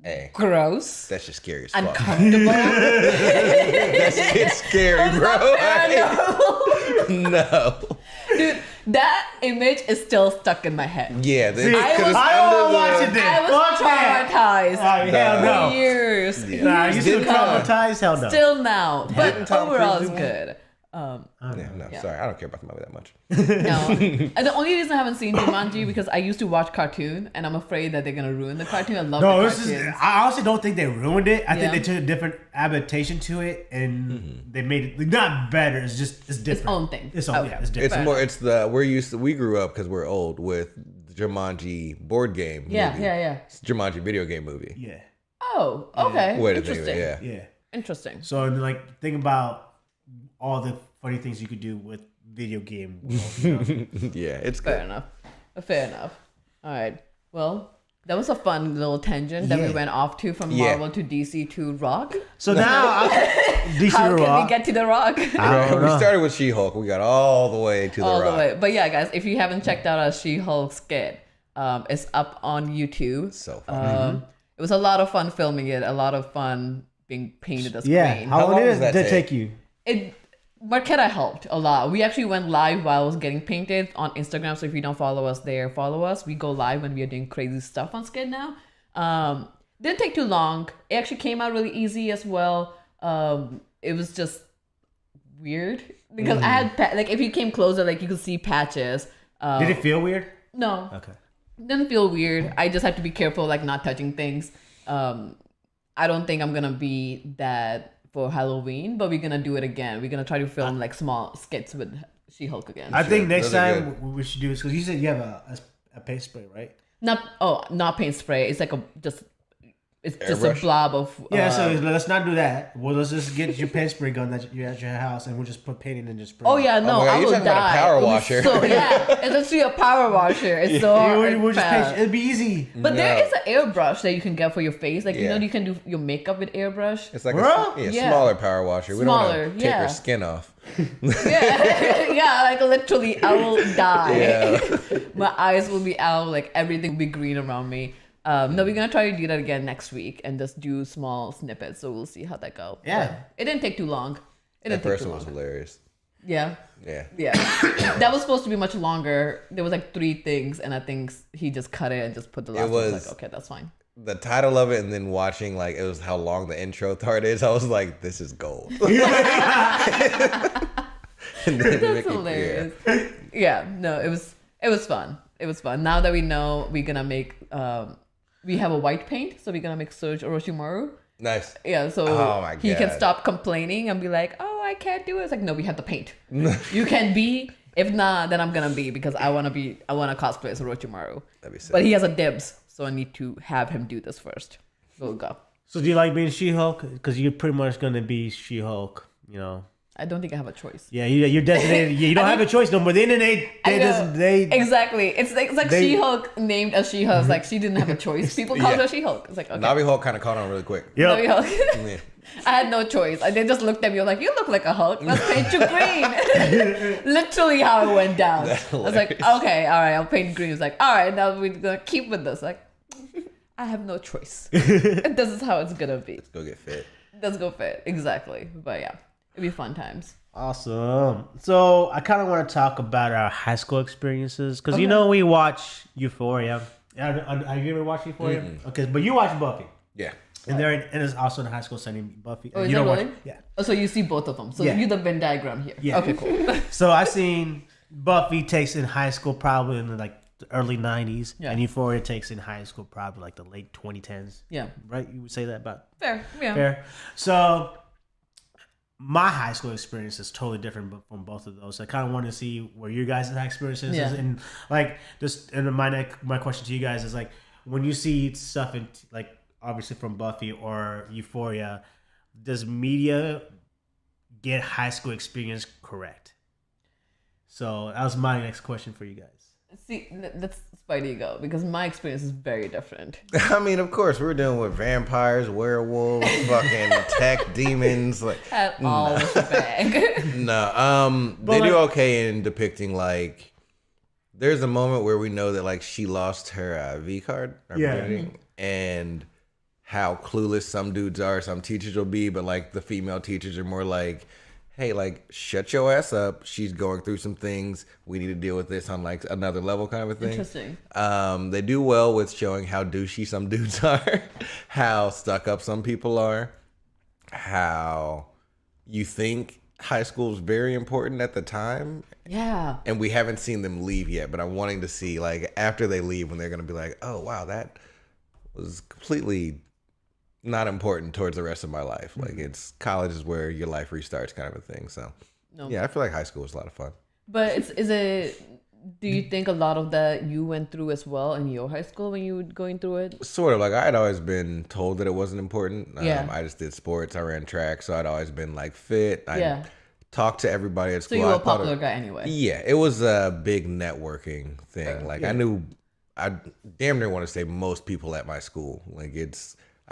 C: Hey,
A: gross,
C: that's just scary as fuck.
A: uncomfortable.
C: That shit's scary, bro. No.
A: Dude, that image is still stuck in my head.
C: Yeah,
B: See,
A: I was-
B: I don't watch it then.
A: I was
B: Fuck that.
A: traumatized
B: Hell no.
A: for years.
B: Nah, you still
C: Didn't
B: traumatized? Hell no.
A: Still now, but
C: Didn't Tom
A: overall
C: Cruise
A: it's
C: do one?
A: good.
C: Yeah, sorry, I don't care about the movie that much.
A: No, and the only reason I haven't seen Jumanji because I used to watch cartoon, and I'm afraid that they're gonna ruin the cartoon. I love
B: No,
A: the
B: this is.
A: cartoons.
B: I honestly don't think they ruined it. I think
A: Yeah.
B: they took a different adaptation to it, and they made it not better. It's just it's different.
A: own thing.
B: It's own.
A: Okay.
B: Yeah, it's different.
C: It's more. It's we grew up because we're old with the Jumanji board game.
A: Yeah,
C: movie.
A: yeah.
C: It's Jumanji video game movie.
B: yeah,
A: Oh, okay.
C: Way to think of
A: Interesting.
C: it, yeah.
B: yeah.
A: Interesting.
B: So like, think about all the funny things you could do with video game world. You know?
C: Yeah, it's
A: Fair
C: good.
A: enough. Fair enough. All right. Well, that was a fun little tangent that we
B: Yeah.
A: went off to from
C: Yeah.
A: Marvel to DC to Rock.
B: So now, DC
A: How can
B: Rock.
A: we get to the Rock?
B: I don't
C: We
B: know.
C: started with She-Hulk. We got all the way to
A: All
C: the Rock.
A: the way. But yeah, guys, if you haven't checked out our She-Hulk skit, it's up on YouTube.
C: So fun.
A: It was a lot of fun filming it. A lot of fun being painted as
B: Yeah,
A: green.
B: how
C: How
B: long
C: long
B: did
C: does that
B: it
C: take?
B: take you?
A: Marquetta helped a lot. We actually went live while I was getting painted on Instagram. So if you don't follow us there, follow us. We go live when we are doing crazy stuff on skit now. Didn't take too long. It actually came out really easy as well. It was just weird because I had like if you came closer, like you could see patches.
B: Did it feel weird?
A: No,
B: Okay.
A: didn't feel weird. I just have to be careful, like not touching things. I don't think I'm gonna be that for Halloween, but we're gonna do it again. We're gonna try to film like small skits with She-Hulk again.
B: I think next
C: Those are
B: time what we should do is because you said you have a paint spray, right?
A: Not paint spray. It's like it's just a blob of
B: so let's not do that. Well, let's just get your paint spray gun that you're at your house, and we'll just put paint in and just spray.
A: Oh yeah, no, I will die.
C: About a power washer.
A: So it's actually a power washer. It's so hard.
B: We'll just paint. It'd be easy.
A: But there is an airbrush that you can get for your face. Like you know, you can do your makeup with airbrush.
C: It's like a smaller power washer. We don't want to take her skin off.
A: Like literally, I will die. Yeah. My eyes will be out. Like everything will be green around me. No, we're gonna try to do that again next week and just do small snippets. So we'll see how that goes.
B: Yeah,
A: but it didn't take too long.
C: That person was hilarious.
A: Yeah.
C: Yeah.
A: That was supposed to be much longer. There was like 3 things, and I think he just cut it and just put the last one. Like, okay, that's fine.
C: The title of it, and then watching like it was how long the intro part is. I was like, this is gold.
A: That's hilarious. Yeah. No, it was fun. It was fun. Now that we know, we're gonna make we have a white paint, so we're gonna make Surge Orochimaru.
C: Nice.
A: Yeah, so he can stop complaining and be like, "Oh, I can't do it." It's like, no, we have the paint. You can be. If not, then I'm gonna be because I wanna cosplay as Orochimaru. That'd be sick. But he has a dibs, so I need to have him do this first. We'll go.
B: So do you like being She-Hulk? Because you're pretty much gonna be She-Hulk. You know.
A: I don't think I have a choice.
B: Yeah, you're designated. You don't have a choice no more. The internet, they
A: exactly. It's like She-Hulk named as She-Hulk. It's like she didn't have a choice. People called her She-Hulk. It's like, okay.
C: Navi-Hulk kind of caught on really quick.
B: Yeah.
A: Navi-Hulk. I had no choice. They just looked at me like, you look like a Hulk. Let's paint you green. Literally how it went down. I was like, okay, all right, I'll paint green. It's like, all right, now we're going to keep with this. Like, I have no choice. This is how it's going to be.
C: Let's go get fit.
A: Let's go fit. Exactly. But yeah, it'd be fun times.
B: Awesome. So I kind of want to talk about our high school experiences because you know we watch Euphoria. Have you ever watched Euphoria? Mm-hmm. Okay, but you watch Buffy.
C: Yeah.
B: And it's also in the high school setting, Buffy.
A: Oh, is that really? Yeah. Oh, so you see both of them. So you're the Venn diagram here.
B: Yeah.
A: Okay, cool.
B: So I've seen Buffy takes in high school probably in the early 90s. Yeah. And Euphoria takes in high school probably like the late 2010s.
A: Yeah.
B: Right? You would say that about?
A: Fair. Yeah.
B: Fair. So my high school experience is totally different from both of those. I kind of want to see where your guys' high experiences is. And like just and my question to you guys is like when you see stuff in like obviously from Buffy or Euphoria, does media get high school experience correct? So that was my next question for you guys.
A: See, that's Spidey go because my experience is very different.
C: I mean, of course, we're dealing with vampires, werewolves, fucking tech demons, like
A: all shebang.
C: No, they do okay in depicting like. There's a moment where we know that like she lost her V card, and how clueless some dudes are, some teachers will be, but like the female teachers are more like, hey, like shut your ass up. She's going through some things. We need to deal with this on like another level kind of a thing.
A: Interesting.
C: They do well with showing how douchey some dudes are, how stuck up some people are, how you think high school is very important at the time.
A: Yeah.
C: And we haven't seen them leave yet, but I'm wanting to see like after they leave when they're going to be like, oh, wow, that was completely not important towards the rest of my life. Like it's college is where your life restarts kind of a thing. So yeah, I feel like high school was a lot of fun.
A: But do you think a lot of that you went through as well in your high school when you were going through it?
C: Sort of. Like I had always been told that it wasn't important. I just did sports. I ran track. So I'd always been like fit. I talked to everybody at school.
A: So you were a popular guy anyway.
C: Yeah. It was a big networking thing. Like I damn near want to say most people at my school. Like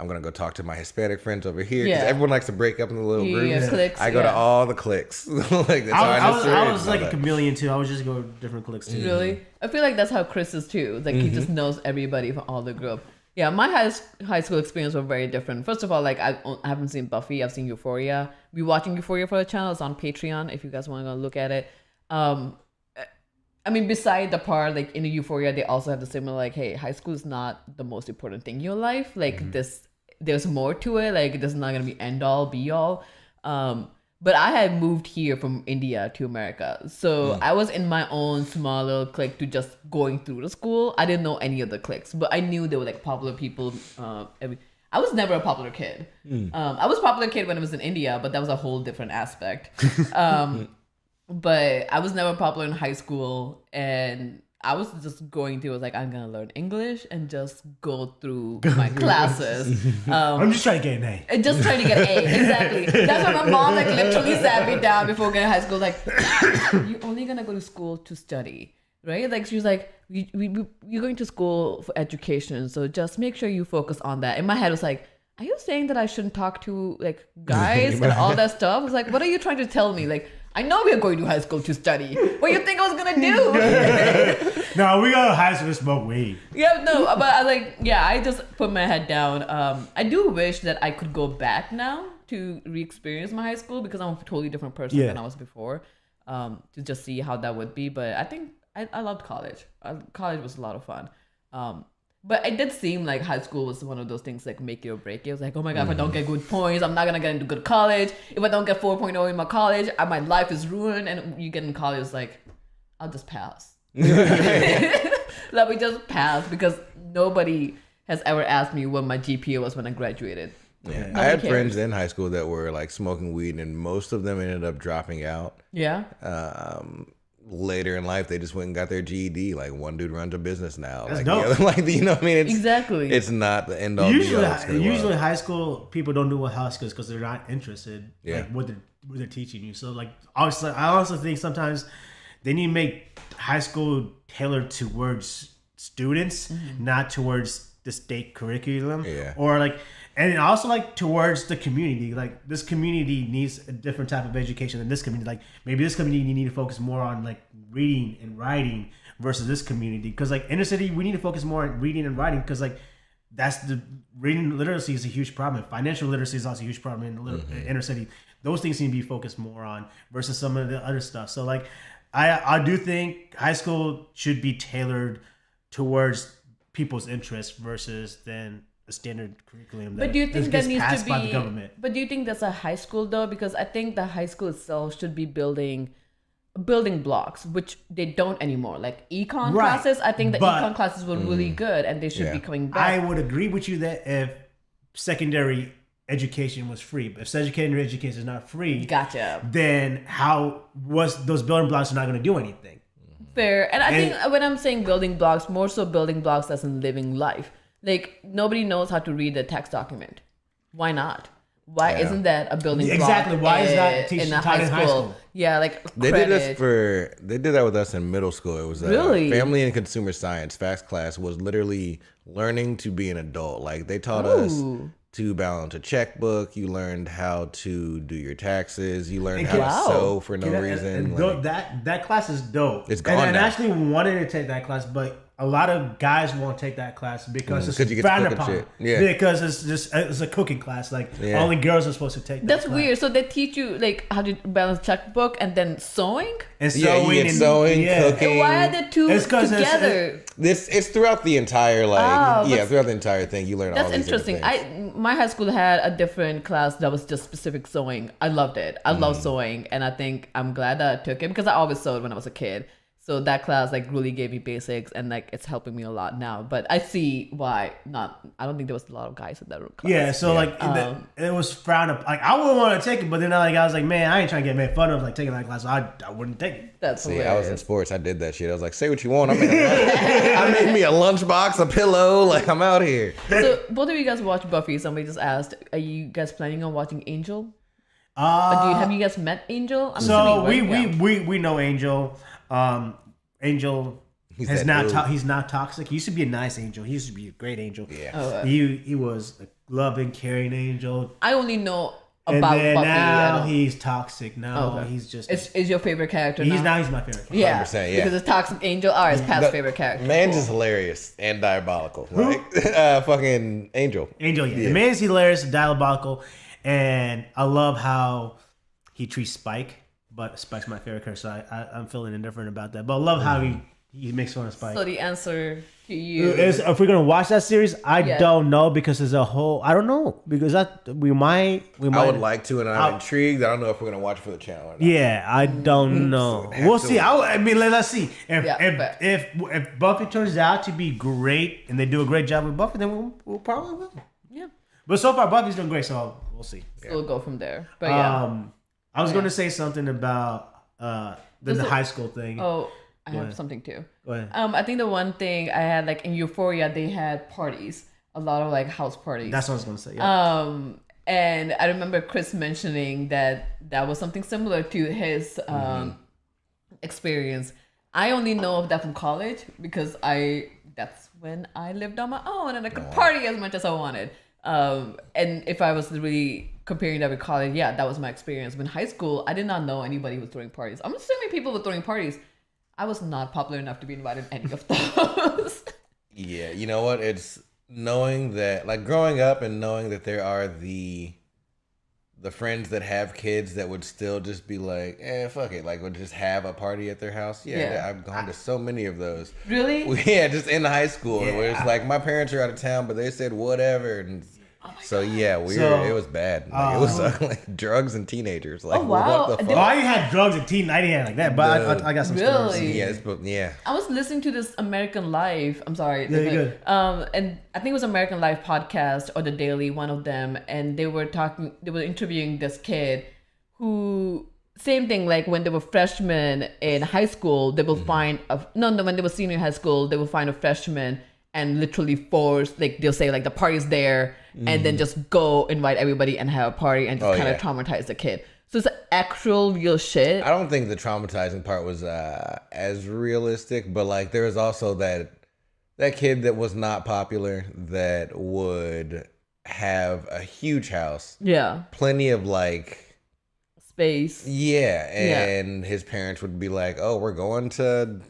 C: I'm going to go talk to my Hispanic friends over here. Because everyone likes to break up into little groups.
A: Cliques,
C: I go to all the cliques. Like, that's
B: I was like a chameleon too. I was just going to different cliques too.
A: Really? I feel like that's how Chris is too. Like he just knows everybody from all the group. Yeah, my high school experience was very different. First of all, like I haven't seen Buffy. I've seen Euphoria. We're watching Euphoria for the channel. It's on Patreon if you guys want to go look at it. I mean, beside the part, like in Euphoria, they also have the similar, like, hey, high school is not the most important thing in your life. Like there's more to it. Like this is not going to be end all be all. But I had moved here from India to America. So I was in my own small little clique to just going through the school. I didn't know any of the cliques, but I knew there were like popular people. I was never a popular kid. I was a popular kid when I was in India, but that was a whole different aspect. But I was never popular in high school, and I was just going through, I was like, I'm going to learn English and just go through my classes.
B: I'm just trying to get an A.
A: And just trying to get an A. Exactly. That's why my mom like literally sat me down before going to high school. Like, you're only going to go to school to study, right? Like, she was like, you're going to school for education. So just make sure you focus on that. In my head, it was like, are you saying that I shouldn't talk to like guys and all that stuff? I was like, what are you trying to tell me? Like, I know we are going to high school to study. What do you think I was gonna do?
B: No, we go to high school to smoke weed.
A: Yeah, no, but I just put my head down. I do wish that I could go back now to re-experience my high school because I'm a totally different person than I was before. To just see how that would be. But I think I loved college. College was a lot of fun. But it did seem like high school was one of those things like make it or break it. It was like, oh my God, if I don't get good points, I'm not going to get into good college. If I don't get 4.0 in my college, my life is ruined. And you get in college, it's like, I'll just pass. Let me just pass because nobody has ever asked me what my GPA was when I graduated.
C: Yeah. I had friends in high school that were like smoking weed and most of them ended up dropping out.
A: Yeah.
C: Later in life, they just went and got their GED. Like one dude runs a business now.
B: That's
C: like
B: dope.
C: the other, like you know what I mean? It's,
A: exactly.
C: It's not the end all.
B: Usually high school people don't do what high school is because they're not interested.
C: Yeah.
B: Like what they're teaching you. So like obviously, I also think sometimes they need to make high school tailored towards students, not towards the state curriculum.
C: Yeah.
B: Or like. And also like towards the community, like this community needs a different type of education than this community. Like maybe this community you need to focus more on like reading and writing versus this community. Because like inner city, we need to focus more on reading and writing because like that's the reading literacy is a huge problem. Financial literacy is also a huge problem in the inner city. Those things need to be focused more on versus some of the other stuff. So like I do think high school should be tailored towards people's interests versus then a standard curriculum that
A: but do you think that needs to be
B: by the government.
A: But do you think that's a high school though? Because I think the high school itself should be building blocks, which they don't anymore. Like econ classes, I think the econ classes were really good and they should be coming back.
B: I would agree with you that if secondary education was free, but if secondary education is not free,
A: gotcha.
B: Then how was those building blocks are not going to do anything?
A: Fair. And I think when I'm saying building blocks, more so building blocks as in living life. Like, nobody knows how to read a text document. Why not? Why isn't that a building block?
B: Exactly. Why is that
A: in a high school? Yeah, like
C: they did that with us in middle school. It was
A: really
C: family and consumer science. FACS class was literally learning to be an adult. Like they taught us to balance a checkbook. You learned how to do your taxes. You learned how to sew for no reason.
B: And that class is dope.
C: It's gone.
B: And I actually wanted to take that class, but a lot of guys won't take that class because it's frowned upon.
C: Yeah.
B: Because it's a cooking class. Like only girls are supposed to take that.
A: That's
B: class.
A: weird. So they teach you like how to balance checkbook and then sewing?
B: And sewing and
C: cooking.
A: And why are the two together?
C: It's throughout the entire throughout the entire thing. You learn all these
A: interesting. My high school had a different class that was just specific sewing. I loved it. I love sewing, and I think I'm glad that I took it because I always sewed when I was a kid. So that class like really gave me basics and like it's helping me a lot now. But I see why not. I don't think there was a lot of guys in that class.
B: Yeah, so like it was frowned up. Like I wouldn't want to take it, but then I was like, man, I ain't trying to get made fun of like taking that class. So I wouldn't take it.
A: That's
C: I was in sports. I did that shit. I was like, say what you want. I made me a lunchbox, a pillow. Like I'm out here.
A: So both of you guys watch Buffy. Somebody just asked, are you guys planning on watching Angel? Have you guys met Angel?
B: We know Angel. Angel he's not toxic. He used to be a nice angel. He used to be a great angel.
C: Yeah.
B: He was a loving, caring angel.
A: I only know about
B: and then
A: Buffy.
B: Now he's toxic. Now he's just.
A: Is your favorite character?
B: He's my favorite character.
A: Yeah,
C: 100%,
A: because it's Toxic Angel. It's Pat's favorite character.
C: Man's just hilarious and diabolical. Like fucking Angel.
B: Angel, yeah. The man's hilarious, diabolical, and I love how he treats Spike. But Spike's my favorite character, so I'm feeling indifferent about that. But I love how he makes fun of Spike.
A: So the answer to you
B: is if we're gonna watch that series, I don't know because there's a whole I don't know because we might.
C: I would like to, and I'm intrigued. I don't know if we're gonna watch it for the channel. Or not.
B: Yeah, I don't know. We'll see. Let's see. If Buffy turns out to be great and they do a great job with Buffy, then we'll probably will.
A: Yeah.
B: But so far, Buffy's doing great, so we'll see.
A: So we'll go from there. But
B: I was going to say something about the high school thing.
A: Oh, I have something too.
B: Go ahead.
A: I think the one thing I had, like in Euphoria, they had parties, a lot of like house parties.
B: That's what I was gonna say. Yeah.
A: And I remember Chris mentioning that was something similar to his experience. I only know of that from college because that's when I lived on my own and I could party as much as I wanted. And if I was really comparing that with college, yeah, that was my experience. But in high school, I did not know anybody was throwing parties. I'm assuming people were throwing parties. I was not popular enough to be invited to any of those.
C: Yeah, you know what? It's knowing that, like growing up and knowing that there are the friends that have kids that would still just be like, fuck it, like would just have a party at their house. Yeah. I've gone to so many of those.
A: Really?
C: Yeah, just in high school where it's like my parents are out of town, but they said whatever, and so yeah, it was bad. Like, it was like drugs and teenagers. Like,
A: wow.
C: What the fuck?
B: Oh, I had drugs and teen. I didn't have like that, but I got some stories.
C: Yeah.
A: I was listening to this American Life. I'm sorry.
B: Yeah, you're good.
A: And I think it was American Life podcast or The Daily, one of them, and they were interviewing this kid who, same thing, like when they were freshmen in high school, they will find when they were senior in high school, they will find a freshman and literally force, like they'll say like the party's there, and then just go invite everybody and have a party and just kind of traumatize the kid. So it's actual real shit.
C: I don't think the traumatizing part was as realistic, but like there was also that kid that was not popular that would have a huge house.
A: Yeah.
C: Plenty of like
A: space.
C: Yeah. And his parents would be like, oh, we're going to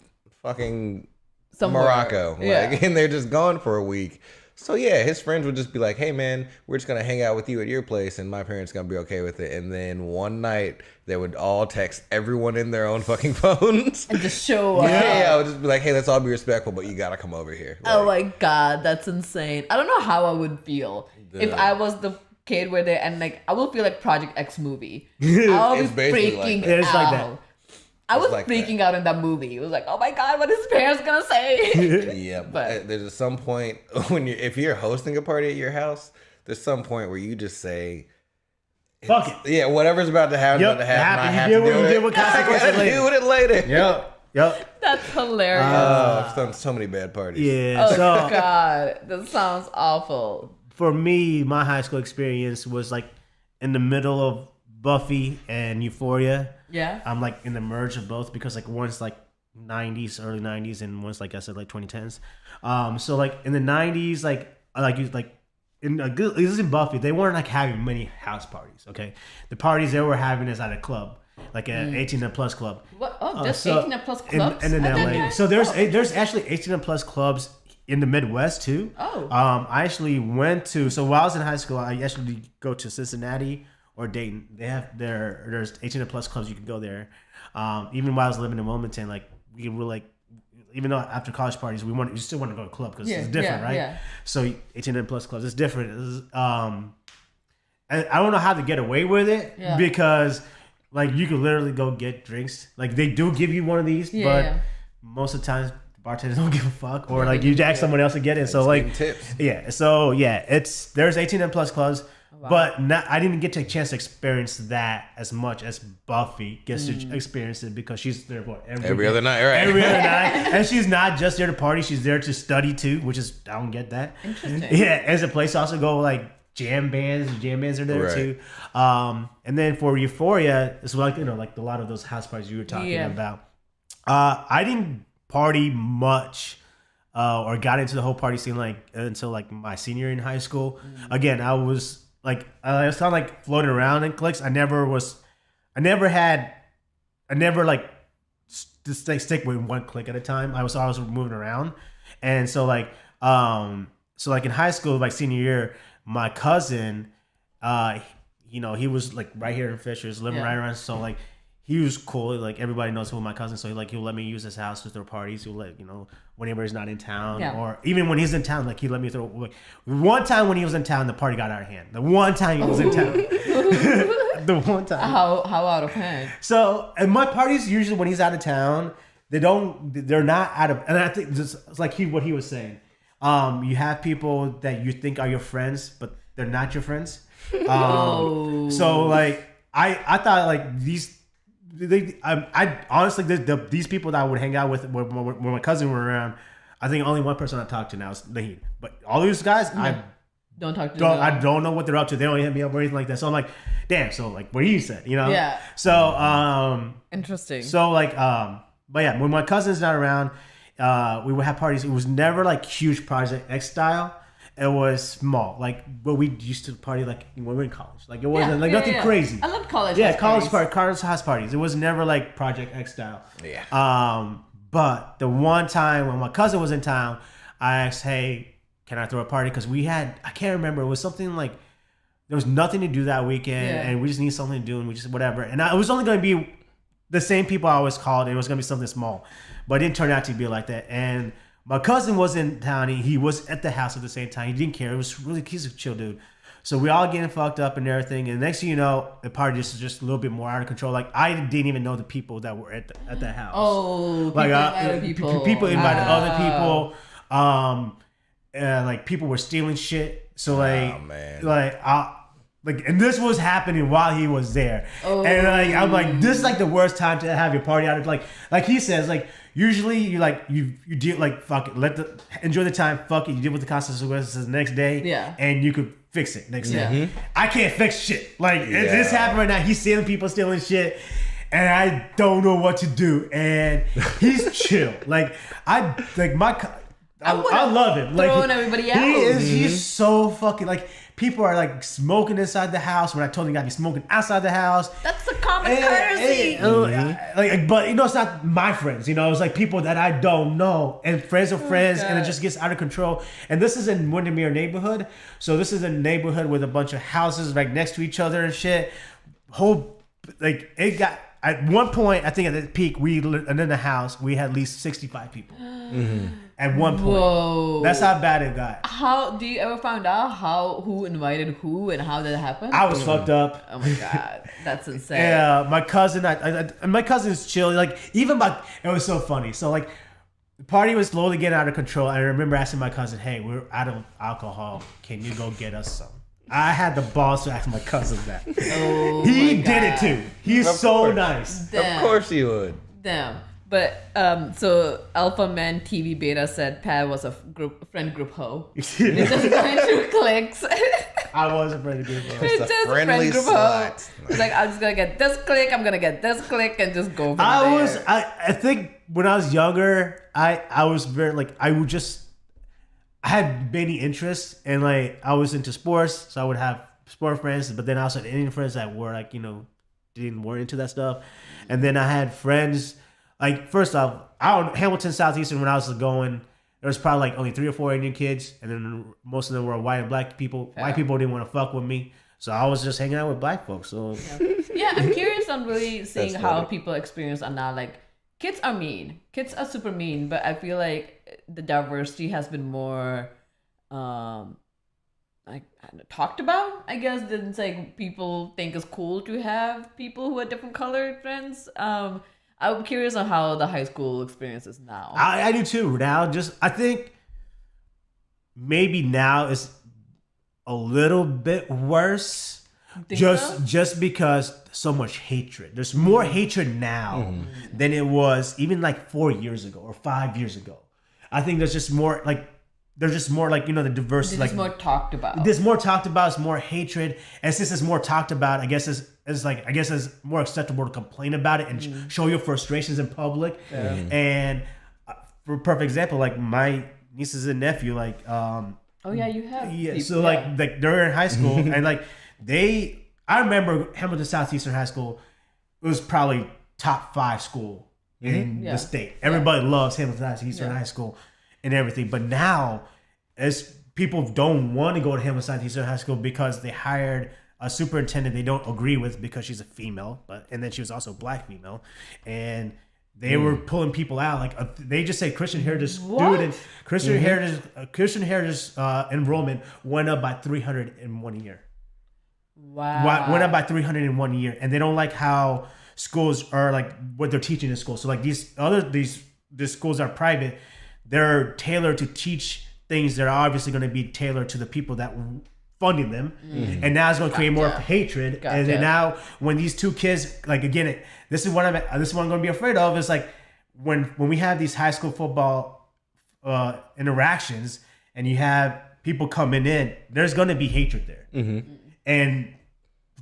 C: fucking somewhere. Morocco. Like, and they're just gone for a week. So yeah, his friends would just be like, hey man, we're just going to hang out with you at your place and my parents going to be okay with it. And then one night they would all text everyone in their own fucking phones.
A: And just show up.
C: Yeah, I would just be like, hey, let's all be respectful, but you got to come over here. Like,
A: oh my God, that's insane. I don't know how I would feel if I was the kid where they, and like, I would feel like Project X movie. I would be freaking out.
B: Like that.
A: I was like freaking out in that movie. It was like, oh my God, what is his parents gonna say?
C: Yeah, but there's some point if you're hosting a party at your house, there's some point where you just say,
B: fuck it.
C: Yeah, whatever's about to happen, I have to do it. I gotta deal with it later.
B: Yep.
A: That's hilarious.
C: I've done so many bad parties.
B: Yeah.
A: Oh God, that sounds awful.
B: For me, my high school experience was like in the middle of Buffy and Euphoria.
A: Yeah.
B: I'm like in the merge of both because like one's like 90s, early 90s, and one's like I said like 2010s. So like in the 90s, in Buffy, they weren't like having many house parties. Okay, the parties they were having is at a club, like an 18 and plus club.
A: What? Oh, there's 18 and plus clubs
B: in LA. So there's actually 18 and plus clubs in the Midwest too.
A: Oh.
B: I actually went to, so while I was in high school, I actually go to Cincinnati or Dayton. They have there's 18 and plus clubs you can go there. Even while I was living in Wilmington, like we were like, even though after college parties we still want to go to a club because it's different, right? Yeah. So 18 and plus clubs, it's different. And I don't know how to get away with it because like you could literally go get drinks. Like they do give you one of these, but most of the time bartenders don't give a fuck, or like you ask someone else to get it. So like
C: tips.
B: There's 18 and plus clubs. Wow. But I didn't get a chance to experience that as much as Buffy gets to experience it because she's there every
C: other night, right?
B: Every other night, and she's not just there to party; she's there to study too, which is I don't get that.
A: Interesting.
B: Yeah, as a place to also go like jam bands are there too. And then for Euphoria, it's like like a lot of those house parties you were talking about. I didn't party much. Or got into the whole party scene until my senior year in high school. Again, I was like I was kind of like floating around in cliques. I never stick with one clique at a time. I was always moving around, and so in high school, like senior year, my cousin, he was like right here in Fishers, living right around. So like he was cool. Like everybody knows who my cousin. So he'll let me use his house to throw parties. He'll let whenever he's not in town, or even when he's in town, like he let me throw. Like, one time when he was in town, the party got out of hand. The one time he was in town, the one time.
A: How out of hand?
B: So, and my parties usually when he's out of town, they're not out of. And I think it's like what he was saying. You have people that you think are your friends, but they're not your friends. So like I thought like these I honestly, these people that I would hang out with when my cousin were around, I think only one person I talk to now is Naheed. But all these guys, I
A: don't talk to them.
B: I don't know what they're up to. They don't hit me up or anything like that. So I'm like, damn. So like what you said, you know?
A: Yeah.
B: So
A: interesting.
B: So like but yeah, when my cousin's not around, we would have parties. It was never like huge Project X style. It was small, like but we used to party like when we were in college. Like it wasn't nothing crazy.
A: I love college.
B: College house parties. It was never like Project X style.
C: Yeah.
B: But the one time when my cousin was in town, I asked, "Hey, can I throw a party?" Because I can't remember. It was something like there was nothing to do that weekend, and we just need something to do, and we just whatever. And it was only going to be the same people I always called. And it was going to be something small, but it didn't turn out to be like that. And my cousin was in town. He was at the house at the same time. He didn't care. He's a chill dude. So we all getting fucked up and everything. And next thing you know, the party just a little bit more out of control. Like I didn't even know the people that were at that house.
A: Oh,
B: like
A: people
B: invited other people. And like people were stealing shit. So like, and this was happening while he was there. Oh. And like I'm like, this is like the worst time to have your party out. Like he says, like. Usually you deal like fuck it, enjoy the time, fuck it, you deal with the consequences the next day, and you could fix it next day. Mm-hmm. I can't fix shit. Like this happened right now. He's seeing people stealing shit, and I don't know what to do. And he's chill. Like I love him. Like
A: throwing everybody out.
B: He's so fucking like. People are like smoking inside the house when I told them you gotta be smoking outside the house.
A: That's the common courtesy.
B: But it's not my friends. It's like people that I don't know and friends of friends, and it just gets out of control. And this is in Windermere neighborhood, so this is a neighborhood with a bunch of houses right next to each other and shit. It got at one point. I think at the peak, and in the house we had at least 65 people. Mm-hmm. At one point.
A: Whoa.
B: That's how bad it got.
A: How do you ever find out who invited who and how that happened?
B: I was fucked up.
A: Oh my god, that's insane.
B: Yeah, my cousin. My cousin's chill. Like it was so funny. So like, the party was slowly getting out of control. I remember asking my cousin, "Hey, we're out of alcohol. Can you go get us some?" I had the balls to ask my cousin that.
A: Oh,
B: he did it too. He's so nice.
C: Damn. Of course he would.
A: Damn. But so Alpha Man TV Beta said Pat was a friend group hoe. It's just going through cliques.
B: I was a friend group hoe.
A: It's just a friend group hoe. It's like I'm just gonna get this clique, I'm gonna get this clique, and just go from there.
B: I think when I was younger, I was very like I had many interests, and like I was into sports, so I would have sport friends, but then I also had Indian friends that were like weren't into that stuff, and then I had friends. Like, first off, Hamilton Southeastern, when I was going, there was probably like only 3 or 4 Indian kids, and then most of them were white and black people. Yeah. White people didn't want to fuck with me, so I was just hanging out with black folks. So
A: yeah, I'm curious on really seeing how people experience are now. Like, kids are mean. Kids are super mean, but I feel like the diversity has been more talked about. I guess it's like people think it's cool to have people who are different colored friends. I'm curious on how the high school experience is now.
B: I do too. Now, I think maybe now it's a little bit worse. Just because so much hatred. There's more hatred now than it was even like 4 years ago or 5 years ago. I think there's just more like the diversity.
A: There's more talked about.
B: There's more talked about. It's more hatred, and since it's more talked about, I guess it's more acceptable to complain about it and show your frustrations in public. Yeah. And for a perfect example, like my nieces and nephew, like
A: oh yeah, you have.
B: Yeah, people, so like they're in high school and like I remember Hamilton Southeastern High School. It was probably top 5 school in the state. Everybody loves Hamilton Southeastern High School and everything. But now, as people don't want to go to Hamilton Southeastern High School because they hired a superintendent they don't agree with because she's a female, and then she was also a black female, and they were pulling people out. Like they just say Christian Heritage student, Christian Heritage enrollment went up by 300 in 1 year.
A: Wow,
B: went up by 300 in 1 year, and they don't like how schools are like what they're teaching in school. So like these schools are private. They're tailored to teach things that are obviously going to be tailored to the people that funding them, and now it's going to create more hatred.
A: Gotcha.
B: And then now, when these two kids, like again, this is what I'm going to be afraid of. Is like when we have these high school football interactions, and you have people coming in, there's going to be hatred there, and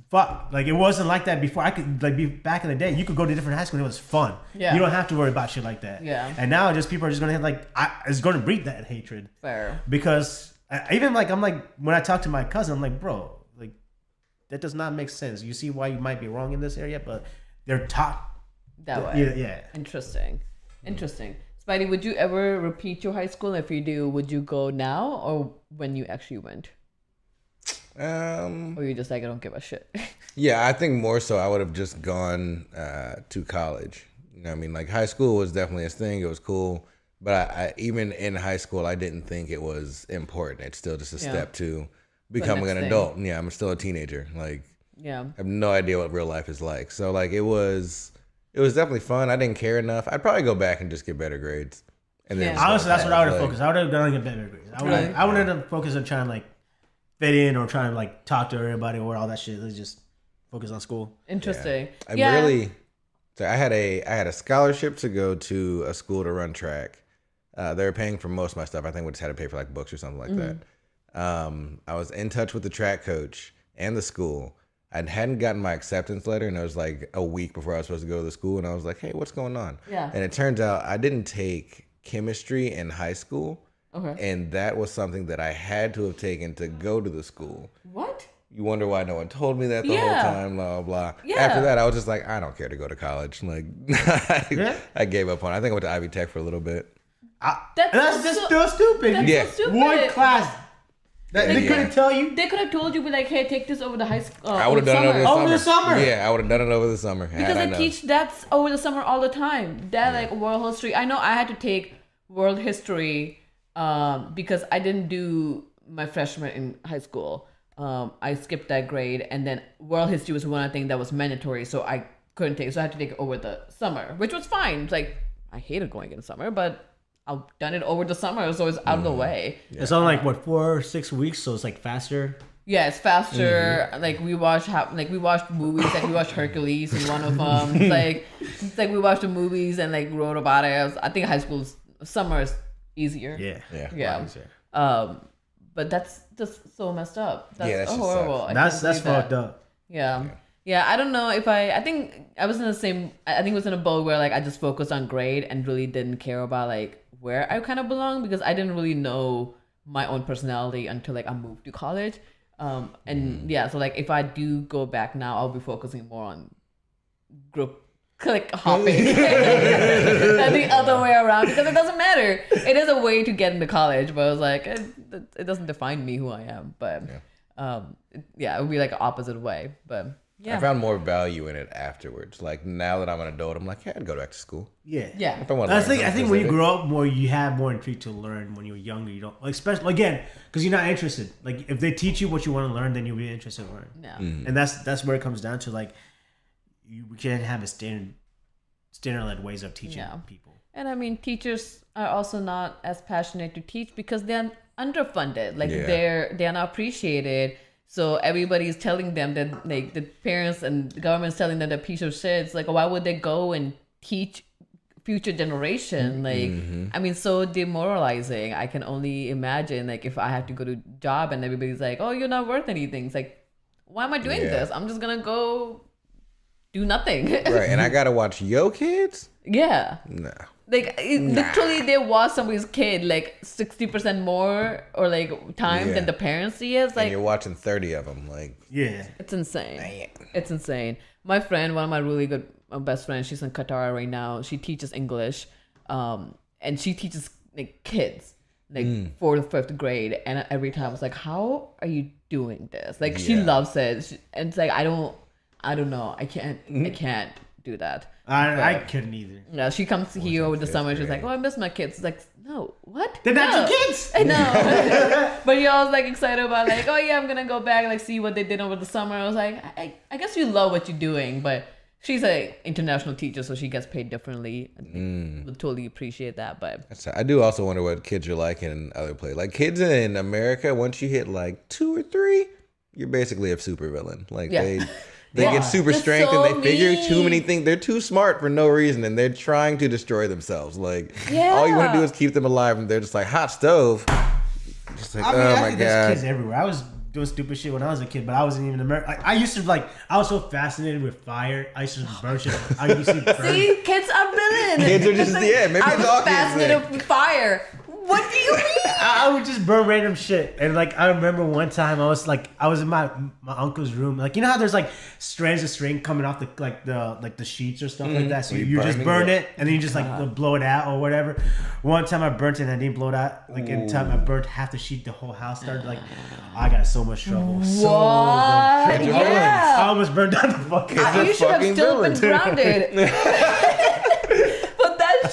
B: fuck, like it wasn't like that before. I could like be back in the day. You could go to different high schools. It was fun.
A: Yeah.
B: You don't have to worry about shit like that.
A: Yeah.
B: And now just people are just going to it's going to breed that hatred.
A: Fair.
B: Because even like I'm like when I talk to my cousin, I'm like, bro, like that does not make sense. You see why you might be wrong in this area, but they're taught
A: that way.
B: Yeah.
A: Interesting. Spidey, would you ever repeat your high school? If you do, would you go now or when you actually went? Or you just like, I don't give a shit.
C: Yeah, I think more so I would have just gone to college. You know what I mean? Like high school was definitely a thing. It was cool. But I even in high school, I didn't think it was important. It's still just a step to becoming an adult. Yeah, I'm still a teenager. Like, I have no idea what real life is like. So like it was definitely fun. I didn't care enough. I'd probably go back and just get better grades. And then
B: honestly, that's what I would have focused. I would have done like better grades. I would have focused on trying to like fit in or trying to like talk to everybody or all that shit. Let's just focus on school.
A: Interesting.
C: So I had a scholarship to go to a school to run track. They were paying for most of my stuff. I think we just had to pay for like books or something like that. I was in touch with the track coach and the school. I hadn't gotten my acceptance letter, and it was like a week before I was supposed to go to the school. And I was like, "Hey, what's going on?"
A: Yeah.
C: And it turns out I didn't take chemistry in high school, and that was something that I had to have taken to go to the school.
A: What?
C: You wonder why no one told me that the whole time, blah, blah, blah.
A: Yeah.
C: After that, I was just like, I don't care to go to college. Like, I gave up on it. I think I went to Ivy Tech for a little bit.
B: That's just still stupid.
A: That's so stupid.
B: One class. They couldn't tell you.
A: They could have told you, be like, "Hey, take this over the high school."
C: I would have done it
B: over the summer.
C: Yeah, I would have done it over the summer.
A: Because they teach that over the summer all the time. That like world history. I know I had to take world history because I didn't do my freshman in high school. I skipped that grade, and then world history was one thing that was mandatory, so I couldn't take it. So I had to take it over the summer, which was fine. It's like I hated going in summer, but I've done it over the summer, so it's out of the way.
B: Yeah. It's only like what 4 or 6 weeks, so it's like faster.
A: Yeah, it's faster. Like we watched movies. Like we watched Hercules in one of them. It's like we watched the movies and like wrote about it. I think high school's summer is easier.
B: Yeah.
A: But that's just so messed up. That's
C: just
A: horrible.
B: That's fucked up.
A: Yeah. I don't know if I think I was in the same. I think it was in a boat where like I just focused on grade and really didn't care about like where I kind of belong because I didn't really know my own personality until like I moved to college. So like if I do go back now, I'll be focusing more on group click hopping than the other way around because it doesn't matter. It is a way to get into college, but I was like, it doesn't define me who I am. But it would be like an opposite way. But
C: I found more value in it afterwards. Like now that I'm an adult, I'm like, I'd go back to school.
B: Yeah.
C: If I want to
B: I think when you grow up more, you have more intrigue to learn. When you're younger, you don't, like, especially again because you're not interested. Like if they teach you what you want to learn, then you'll be interested in learning.
A: Yeah.
B: And that's where it comes down to. Like we can't have a standard-led ways of teaching people.
A: And I mean, teachers are also not as passionate to teach because they're underfunded. Like they're not appreciated. So everybody's telling them that like the parents and the government's telling them that piece of shit. It's like, why would they go and teach future generation? Like, I mean, so demoralizing. I can only imagine like if I have to go to job and everybody's like, oh, you're not worth anything. It's like, why am I doing this? I'm just gonna go do nothing.
C: Right, and I gotta watch yo kids?
A: Yeah.
C: No.
A: Like literally they watch somebody's kid like 60% more or like time than the parents see it. Like
C: and you're watching 30 of them. Like
A: it's insane. It's insane. My friend, one of my really good best friends, she's in Qatar right now. She teaches English, and she teaches like kids, like 4th, 5th grade. And every time I was like, how are you doing this? Like she loves it, and it's like I don't know. I can't do that.
B: I couldn't either.
A: No, she comes here over the summer. She's like, "Oh, I miss my kids." It's like, no, what?
B: They're not your kids.
A: I know. But you're always like excited about like, oh yeah, I'm gonna go back like see what they did over the summer. I was like, I guess you love what you're doing, but She's an international teacher, so she gets paid differently. I would totally appreciate that. But
C: I do also wonder what kids are like in other places. Like kids in America, once you hit like 2 or 3, you're basically a supervillain. Like they get super strength and they figure too many things. They're too smart for no reason, and they're trying to destroy themselves. Like all you want to do is keep them alive, and they're just like hot stove. Just like, oh my god,
B: there's kids everywhere. I was doing stupid shit when I was a kid, but I wasn't even American. I used to I was so fascinated with fire. I used to burn shit. I used to burn.
A: See, kids are villains.
C: Kids are just maybe
A: I was fascinated with fire. What do you mean?
B: I would just burn random shit. And like I remember one time I was in my uncle's room. Like you know how there's like strands of string coming off the sheets or stuff like that. So you just burn it and then you just like blow it out or whatever. One time I burnt it and I didn't blow it out. Like in time I burnt half the sheet, the whole house started like I got so much trouble.
A: What?
B: I almost burned down the fucking
A: You should have still been grounded.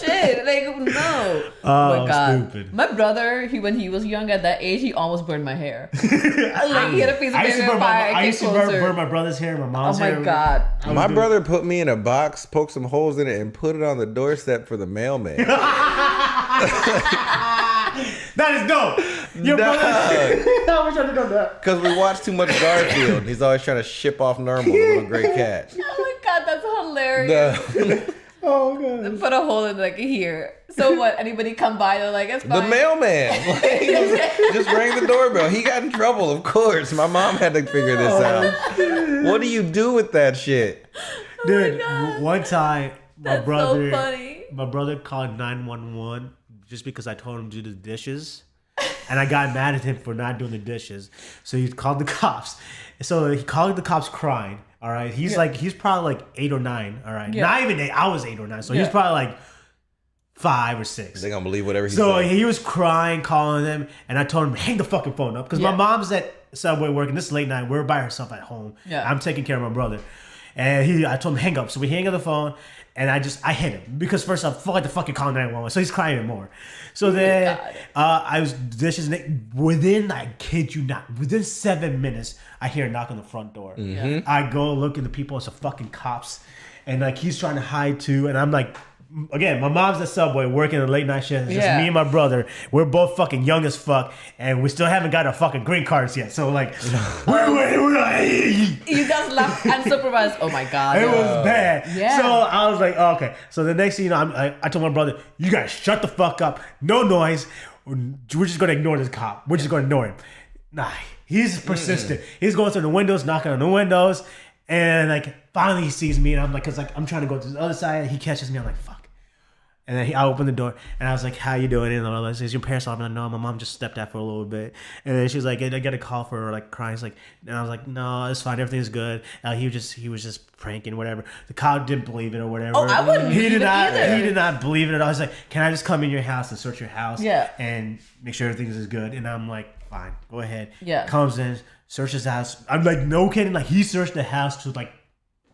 A: Shit, like no. Oh my god. Stupid. My brother, when he was young at that age, he almost burned my hair. Like he had a piece of paper fire.
B: I used to burn my brother's hair, my mom's hair.
A: Oh my god.
C: My brother put me in a box, poked some holes in it, and put it on the doorstep for the mailman.
B: That is dope. Your brother. How much have you done that?
C: Because we watch too much Garfield. He's always trying to ship off Normal, the little gray cat.
A: Oh my god, that's hilarious.
B: Oh god!
A: Put a hole in like here. So what? Anybody come by? They're like, it's fine.
C: The mailman just rang the doorbell. He got in trouble, of course. My mom had to figure this out. What do you do with that shit,
B: dude? One time, my brother called 911 just because I told him to do the dishes, and I got mad at him for not doing the dishes. So he called the cops. So he called the cops crying. All right, he's probably like 8 or 9. All right, not even 8. I was 8 or 9, so he's probably like 5 or 6.
C: They're gonna believe whatever he said.
B: So he was crying, calling them, and I told him hang the fucking phone up because my mom's at Subway working. This late night, we're by herself at home. Yeah, I'm taking care of my brother, and I told him hang up. So we hang up the phone, and I hit him because first I felt like the fucking call 911. So he's crying even more. So then I was dishes within, I kid you not, within 7 minutes, I hear a knock on the front door. Mm-hmm. I go look at the people, it's the fucking cops. And like he's trying to hide too. And I'm like, again, my mom's at Subway working a late night shift. It's just me and my brother. We're both fucking young as fuck. And we still haven't got our fucking green cards yet. So like,
A: you guys left unsupervised. Oh my god.
B: It was bad. Yeah. So I was like, oh, okay. So the next thing you know, I told my brother, you guys shut the fuck up. No noise. We're just going to ignore this cop. We're just going to ignore him. Nah, he's persistent. He's going through the windows, knocking on the windows. And like, finally he sees me. And I'm like, cause like, I'm trying to go to the other side. He catches me. I'm like, fuck. And then I opened the door, and I was like, how you doing? And I was like, is your parents off? And I know my mom just stepped out for a little bit. And then she was like, I got a call for her, like crying. Like, and I was like, no, it's fine. Everything's good. He was just pranking, whatever. The cop didn't believe it or whatever.
A: Oh, I wouldn't
B: He did not believe it at all. I was like, can I just come in your house and search your house?
A: Yeah.
B: And make sure everything is good? And I'm like, fine, go ahead.
A: Yeah.
B: Comes in, searches the house. I'm like, no kidding. Like, he searched the house to like,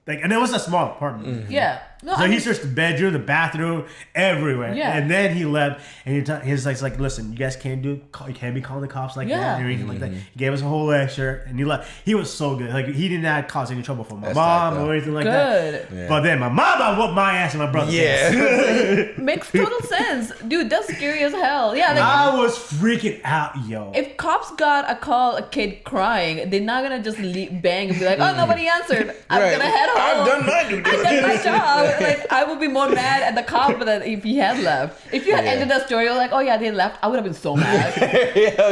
B: and it was a small apartment. Mm-hmm.
A: Yeah.
B: No, so he searched the bedroom, the bathroom, everywhere. Yeah. And then he left, and he's like, listen, you guys you can't be calling the cops like that or anything like that. He gave us a whole lecture, and he left. He was so good. Like, he did not cause any trouble for my mom or anything like that. Yeah. But then my mom whooped my ass and my brother.
A: Yeah. Makes total sense. Dude, that's scary as hell. Yeah. Like,
B: I was freaking out, yo.
A: If cops got a kid crying, they're not going to just bang and be like, oh, nobody answered. I'm going to head home.
C: I've done my due diligence.
A: I've done my job. Like, I would be more mad at the cop than if he had left. If you had ended the story, you're like, oh yeah, they left, I would have been so mad.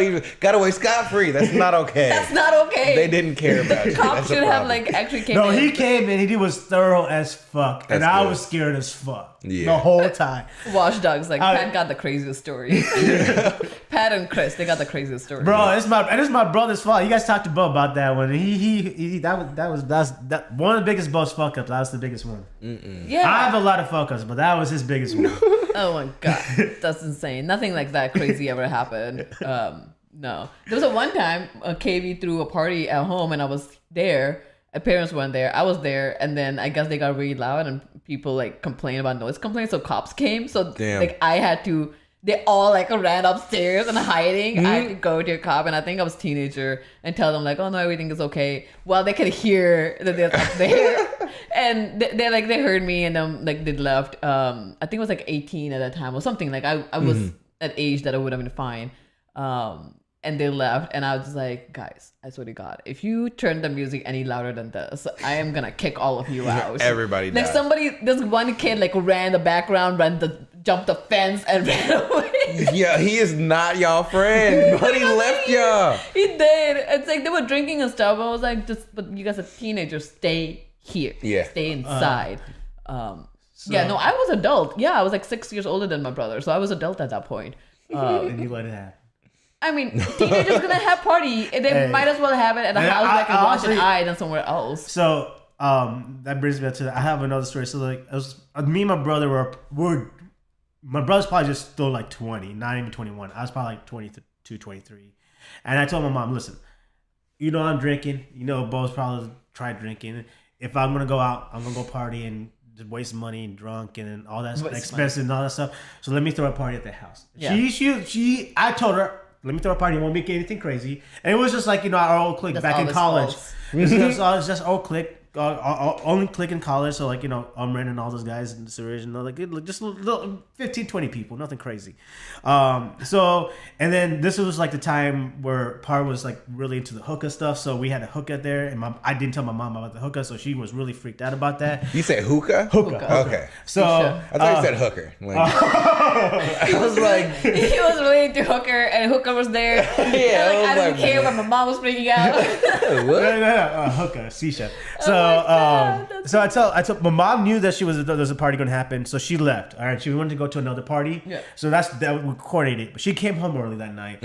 C: You got away scot-free. That's not okay.
A: That's not okay.
C: They didn't care about
A: the
C: you.
A: Cop should have like actually came in.
B: No, he came in and he was thorough as fuck. And I was scared as fuck the whole time.
A: Watchdogs, like Pat got the craziest story. Pat and Chris, they got the craziest story.
B: Bro, it's my brother's fault. You guys talked to Bo about that one. That was one of the biggest Bo's fuck ups. That was the biggest one. Yeah, I have a lot of fuck ups, but that was his biggest one.
A: Oh my god, that's insane. Nothing like that crazy ever happened. No, there was one time KB threw a party at home, and I was there. My parents weren't there. I was there, and then I guess they got really loud, and people like complained about noise complaints. So cops came. So like I had to. They all like ran upstairs and hiding. I had to go to a cop, and I think I was a teenager, and tell them like, oh no, everything is okay. Well, they could hear that they're up there, And they heard me and like they left. I think it was like 18 at that time or something. Like I was at age that I would have been fine. And they left, and I was like, guys, I swear to God, if you turn the music any louder than this, I am gonna kick all of you out.
C: Everybody died.
A: Like this one kid like ran the background, jumped the fence and ran away.
C: Yeah, he is not y'all friend, but he left y'all.
A: He did. It's like they were drinking and stuff. I was like, but you guys are teenagers. Stay here.
C: Yeah.
A: Stay inside. Yeah, no, I was adult. Yeah, I was like 6 years older than my brother, so I was adult at that point.
B: And you let it happen.
A: I mean, teenagers gonna have party. They might as well have it at a house like a watch an eye than somewhere else.
B: So that brings me to I have another story. So like me and my brother were my brother's probably just still like 20, not even 21. I was probably like 22, 23. And I told my mom, listen, you know I'm drinking. You know Bo's probably tried drinking. If I'm gonna go out, I'm gonna go party and just waste money and drunk and all that expensive and all that stuff. So let me throw a party at the house. Yeah. I told her, let me throw a party. It won't make anything crazy. And it was just like, our old clique back in college. It's just old clique. Only clique in college. So like, Umren and all those guys in the series. Just little 15, 20 people. Nothing crazy. So, and then this was like the time where Par was like really into the hookah stuff. So we had a hookah there. And I didn't tell my mom about the hookah. So she was really freaked out about that.
C: You said hookah?
B: Hookah.
C: Okay.
B: So.
C: I thought you said hooker. I was like.
A: He was really into hooker and hookah was there.
C: Yeah.
A: I didn't care when my mom was freaking out.
C: What?
B: No. Hookah. Sisha. So. So I told my mom knew that there was a party going to happen, so she left. All right, she wanted to go to another party. Yeah. So that we coordinated. But she came home early that night,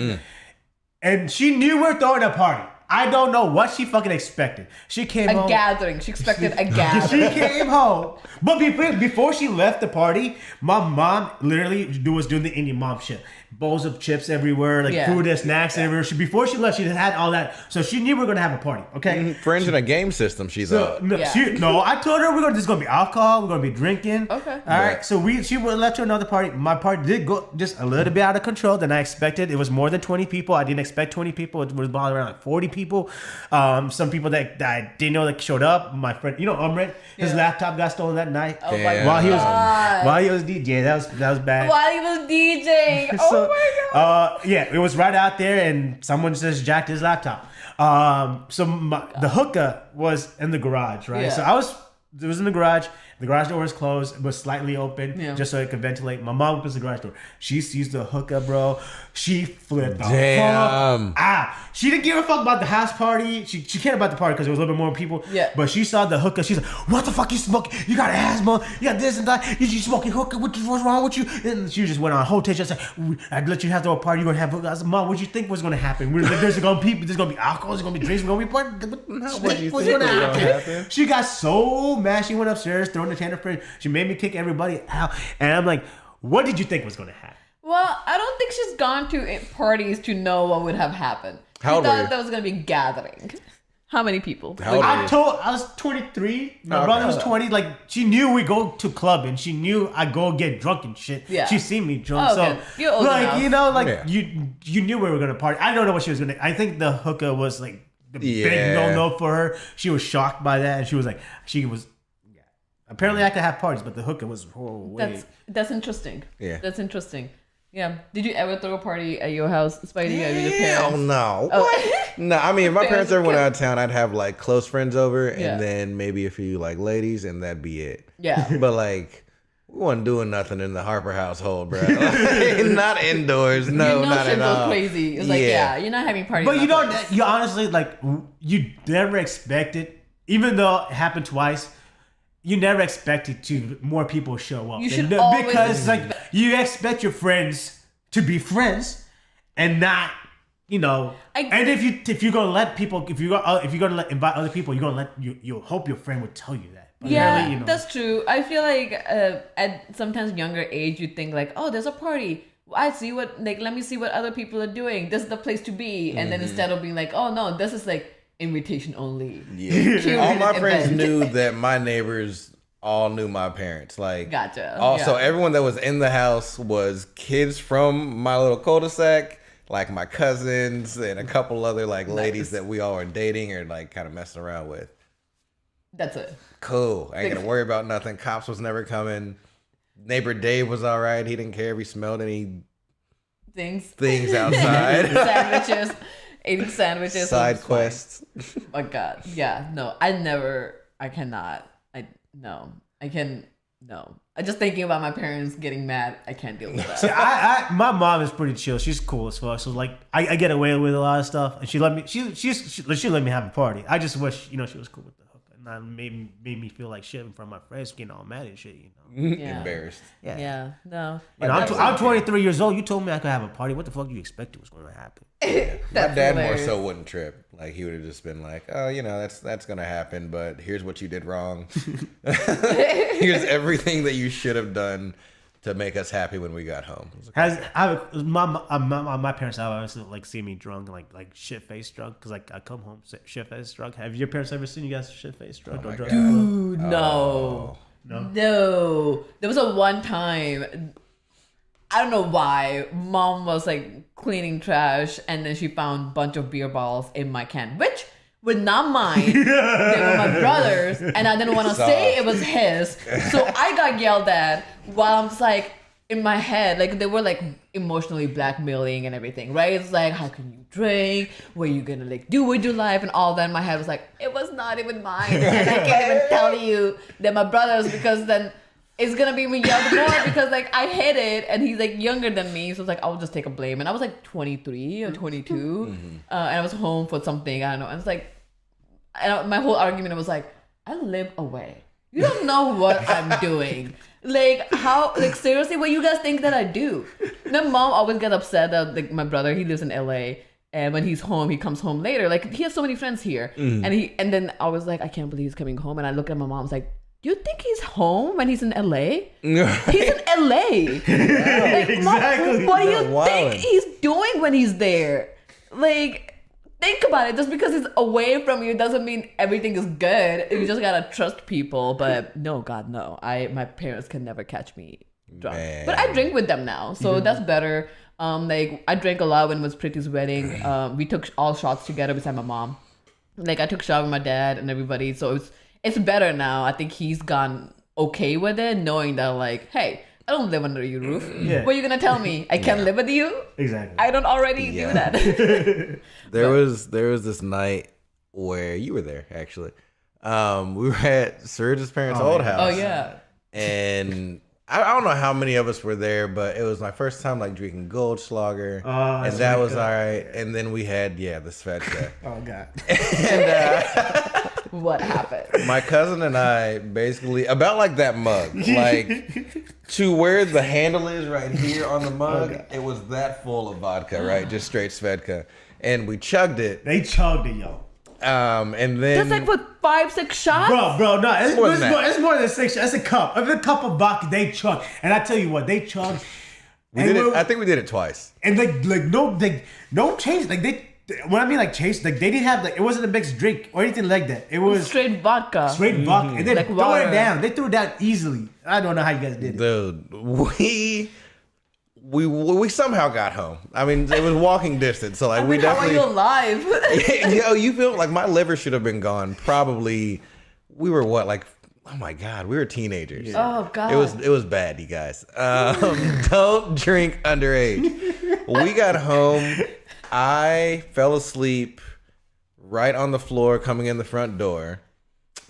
B: and she knew we were throwing a party. I don't know what she fucking expected. She came home.
A: A gathering. She expected a gathering.
B: She came home. But before she left the party, my mom literally was doing the Indian mom shit. Bowls of chips everywhere, food and snacks everywhere. Before she left, she had all that. So she knew we were going to have a party, okay?
C: Friends in a game system, she's on.
B: No, I told her there's going to be alcohol. We're going to be drinking.
A: Okay.
B: All right. So she left to another party. My party did go just a little bit out of control than I expected. It was more than 20 people. I didn't expect 20 people. It was about around like 40 people. Some people that I didn't know that showed up. My friend, Umret, his laptop got stolen that night.
A: Oh my God.
B: While he was DJ. That was bad.
A: While he was DJing. Oh my God.
B: It was right out there, and someone just jacked his laptop. The hookah was in the garage, right?
A: Yeah.
B: So it was in the garage. The garage door was closed. It was slightly open, just so it could ventilate. My mom opens the garage door. She sees the hookah, bro. She flipped the fuck. She didn't give a fuck about the house party. She cared about the party because there was a little bit more people.
A: Yeah.
B: But she saw the hookah. She's like, "What the fuck you smoking? You got asthma? You got this and that. You smoking hookah? What's wrong with you?" And she just went on a whole tangent. She said, "I'd let you have a party. You're gonna have hookah." I said, "Mom, what do you think was gonna happen? There's gonna be alcohol. There's gonna be drinks. There's gonna be party. What's gonna happen?" She got so mad. She went upstairs, throwing the tantrum. She made me kick everybody out. And I'm like, "What did you think was gonna happen?"
A: Well, I don't think she's gone to parties to know what would have happened. She thought there was going to be a gathering. How many people?
B: I was 23. My brother was 20. Like, she knew we go to club and she knew I go get drunk and shit. Yeah. She seen me drunk.
A: Oh, okay.
B: So,
A: you're old enough.
B: You knew we were going to party. I don't know what she was going to. I think the hookah was like the big no for her. She was shocked by that. And she was like, apparently I could have parties, but the hookah was
A: That's interesting.
C: Yeah.
A: That's interesting. Yeah. Did you ever throw a party at your house, Spidey? Your parents?
C: Hell no. What? No, I mean, if my parents ever went out of town, I'd have like close friends over and then maybe a few like ladies and that'd be it.
B: Yeah.
C: But like, we wasn't doing nothing in the Harper household, bro. Like, not indoors. No, not at all.
A: Crazy. It's like, you're not having parties.
B: But you honestly, like, you never expected, even though it happened twice, you never expected more people show up.
A: You should always,
B: because like you expect your friends to be friends and not, and if you're gonna let people, if you're gonna invite other people, you'll hope your friend would tell you that. But
A: yeah, that's true. I feel like at sometimes younger age, you think like, oh, there's a party. Let me see what other people are doing. This is the place to be. And then instead of being like, oh no, this is like invitation only.
C: Yeah. All my friends knew that my neighbors all knew my parents. Like,
A: gotcha.
C: Also, everyone that was in the house was kids from my little cul-de-sac, like my cousins and a couple other like ladies that we all were dating or like kind of messing around with.
A: That's it.
C: Cool. I ain't gonna worry about nothing. Cops was never coming. Neighbor Dave was all right. He didn't care if he smelled any things outside.
A: Sandwiches. Eating sandwiches.
C: Side quests.
A: Oh my God. Yeah. No, I cannot. No. I just thinking about my parents getting mad. I can't deal with that.
B: See, my mom is pretty chill. She's cool as fuck. So like, I get away with a lot of stuff, and she let me. She let me have a party. I just wish she was cool with the hookah, and not made me feel like shit in front of my friends, getting all mad and shit.
A: Yeah.
C: Embarrassed.
A: Yeah. No.
B: I'm 23 years old. You told me I could have a party. What the fuck do you expected was going to happen?
C: My dad more so wouldn't trip. Like he would have just been like, "Oh, that's gonna happen, but here's what you did wrong. Here's everything that you should have done to make us happy when we got home."
B: My parents always like see me drunk, like shit faced drunk, because like I come home shit faced drunk. Have your parents ever seen you guys shit faced drunk or drunk?
A: Dude, no. There was a one time. I don't know why. Mom was like cleaning trash and then she found a bunch of beer bottles in my can, which were not mine. They were my brother's, and I didn't want to say it was his. So I got yelled at while I'm just like in my head, like they were like emotionally blackmailing and everything, right? It's like, how can you drink? What are you gonna like do with your life and all that? In my head was like, it was not even mine, and I can't even tell you that my brother's, because then it's gonna be me yelled more because like I hit it and he's like younger than me, so it's like I'll just take a blame. And I was like 23 or 22, and I was home for something, I don't know. And it's like, my whole argument was like, I live away. You don't know what I'm doing. Like how? Like seriously, what you guys think that I do? My mom always gets upset that like my brother, he lives in LA. And when he's home, he comes home later. Like he has so many friends here, and then I was like, I can't believe he's coming home. And I look at my mom, I was like, do you think he's home when he's in LA? He's in LA. Like, exactly. Mom, what do you think he's doing when he's there? Like, think about it. Just because he's away from you doesn't mean everything is good. You just gotta trust people. But no, God, no. My parents can never catch me drunk. Man. But I drink with them now, so that's better. Like I drank a lot when it was Pretty's wedding. We took all shots together beside my mom. Like I took a shot with my dad and everybody, so it's better now. I think he's gone okay with it, knowing that like, hey, I don't live under your roof. Yeah. What are you gonna tell me? I can't live with you?
B: Exactly.
A: I don't already do that.
C: There was this night where you were there actually. We were at Surge's parents' old house.
A: Oh yeah.
C: And I don't know how many of us were there, but it was my first time like drinking Goldschlager, and that was all right. And then we had the Svedka.
B: Oh God.
C: And
A: what happened?
C: My cousin and I basically about like that mug, like to where the handle is right here on the mug. It was that full of vodka, right? Just straight Svedka, and we chugged it.
B: They chugged it, yo.
C: And then
A: that's like what 5-6 shots,
B: bro. No, it's more than 6 shots. It's a cup. It's a cup of vodka. They chugged, and I tell you what, they chugged.
C: I think we did it twice.
B: And no chase. Like they, when I mean like chase, like they didn't have like, it wasn't a mixed drink or anything like that. It was
A: straight vodka.
B: Straight vodka, and then
A: like
B: throw
A: water.
B: it down. They threw it down easily. I don't know how you guys did it.
C: Dude, we somehow got home. I mean, it was walking distance, so like we definitely.
A: How are you alive?
C: Yo, you feel like my liver should have been gone. Probably, we were what, like, oh my God, we were teenagers.
A: Yeah. Oh God,
C: it was bad, you guys. Don't drink underage. We got home. I fell asleep right on the floor coming in the front door.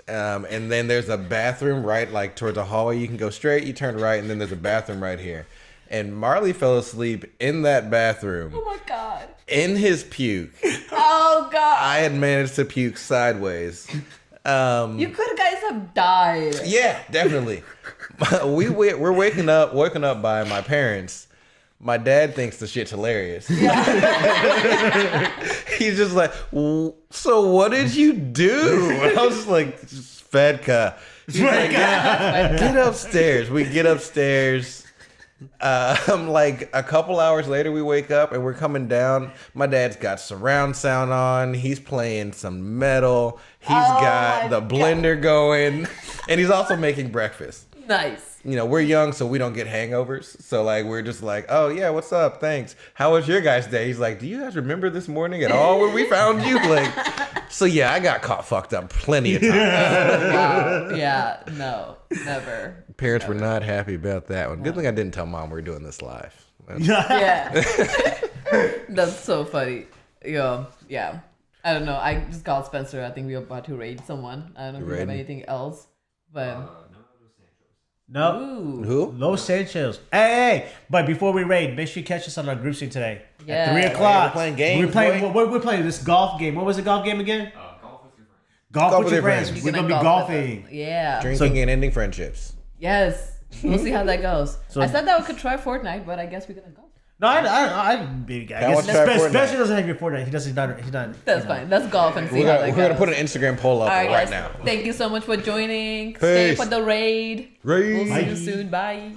C: And then there's a bathroom right like towards the hallway. You can go straight, you turn right, and then there's a bathroom right here. And Marley fell asleep in that bathroom.
A: Oh my God.
C: In his puke.
A: Oh God.
C: I had managed to puke sideways.
A: You could guys have died.
C: Yeah, definitely. We're waking up by my parents. My dad thinks the shit's hilarious. Yeah. He's just like, so what did you do? And I was just like, Svedka. Like, get upstairs. We get upstairs. Like a couple hours later, we wake up and we're coming down. My dad's got surround sound on. He's playing some metal. He's got the blender going, and he's also making breakfast.
A: Nice.
C: You know, we're young, so we don't get hangovers. So like, we're just like, oh yeah, what's up? Thanks. How was your guys' day? He's like, do you guys remember this morning at all when we found you? Like, so yeah, I got caught fucked up plenty of times.
A: Wow. Yeah. No. Never.
C: Parents were not happy about that one. Good thing I didn't tell mom we're doing this live.
A: Yeah. That's so funny. Yeah. I don't know. I just called Spencer. I think we were about to raid someone. I don't know if you have anything else, but.
B: No.
A: Ooh.
C: Who?
B: Los Sanchez. Hey. But before we raid, make sure you catch us on our group stream today.
A: Yeah.
B: At 3 o'clock.
C: Yeah, we're playing games,
B: We're playing this golf game. What was the golf game again? Golf with your friends. We're going to be golfing.
A: Yeah.
C: Drinking and ending friendships.
A: Yes. We'll see how that goes. I said that we could try Fortnite, but I guess we're going to go.
B: No, I guess Spencer doesn't have your Fortnite. He's not.
A: That's fine. Let's golf and see
C: We're
A: how that goes.
C: going to put an Instagram poll up right
A: guys,
C: now.
A: Thank you so much for joining. Stay
C: Peace.
A: for the raid.
C: Raid.
A: We'll see you soon. Bye.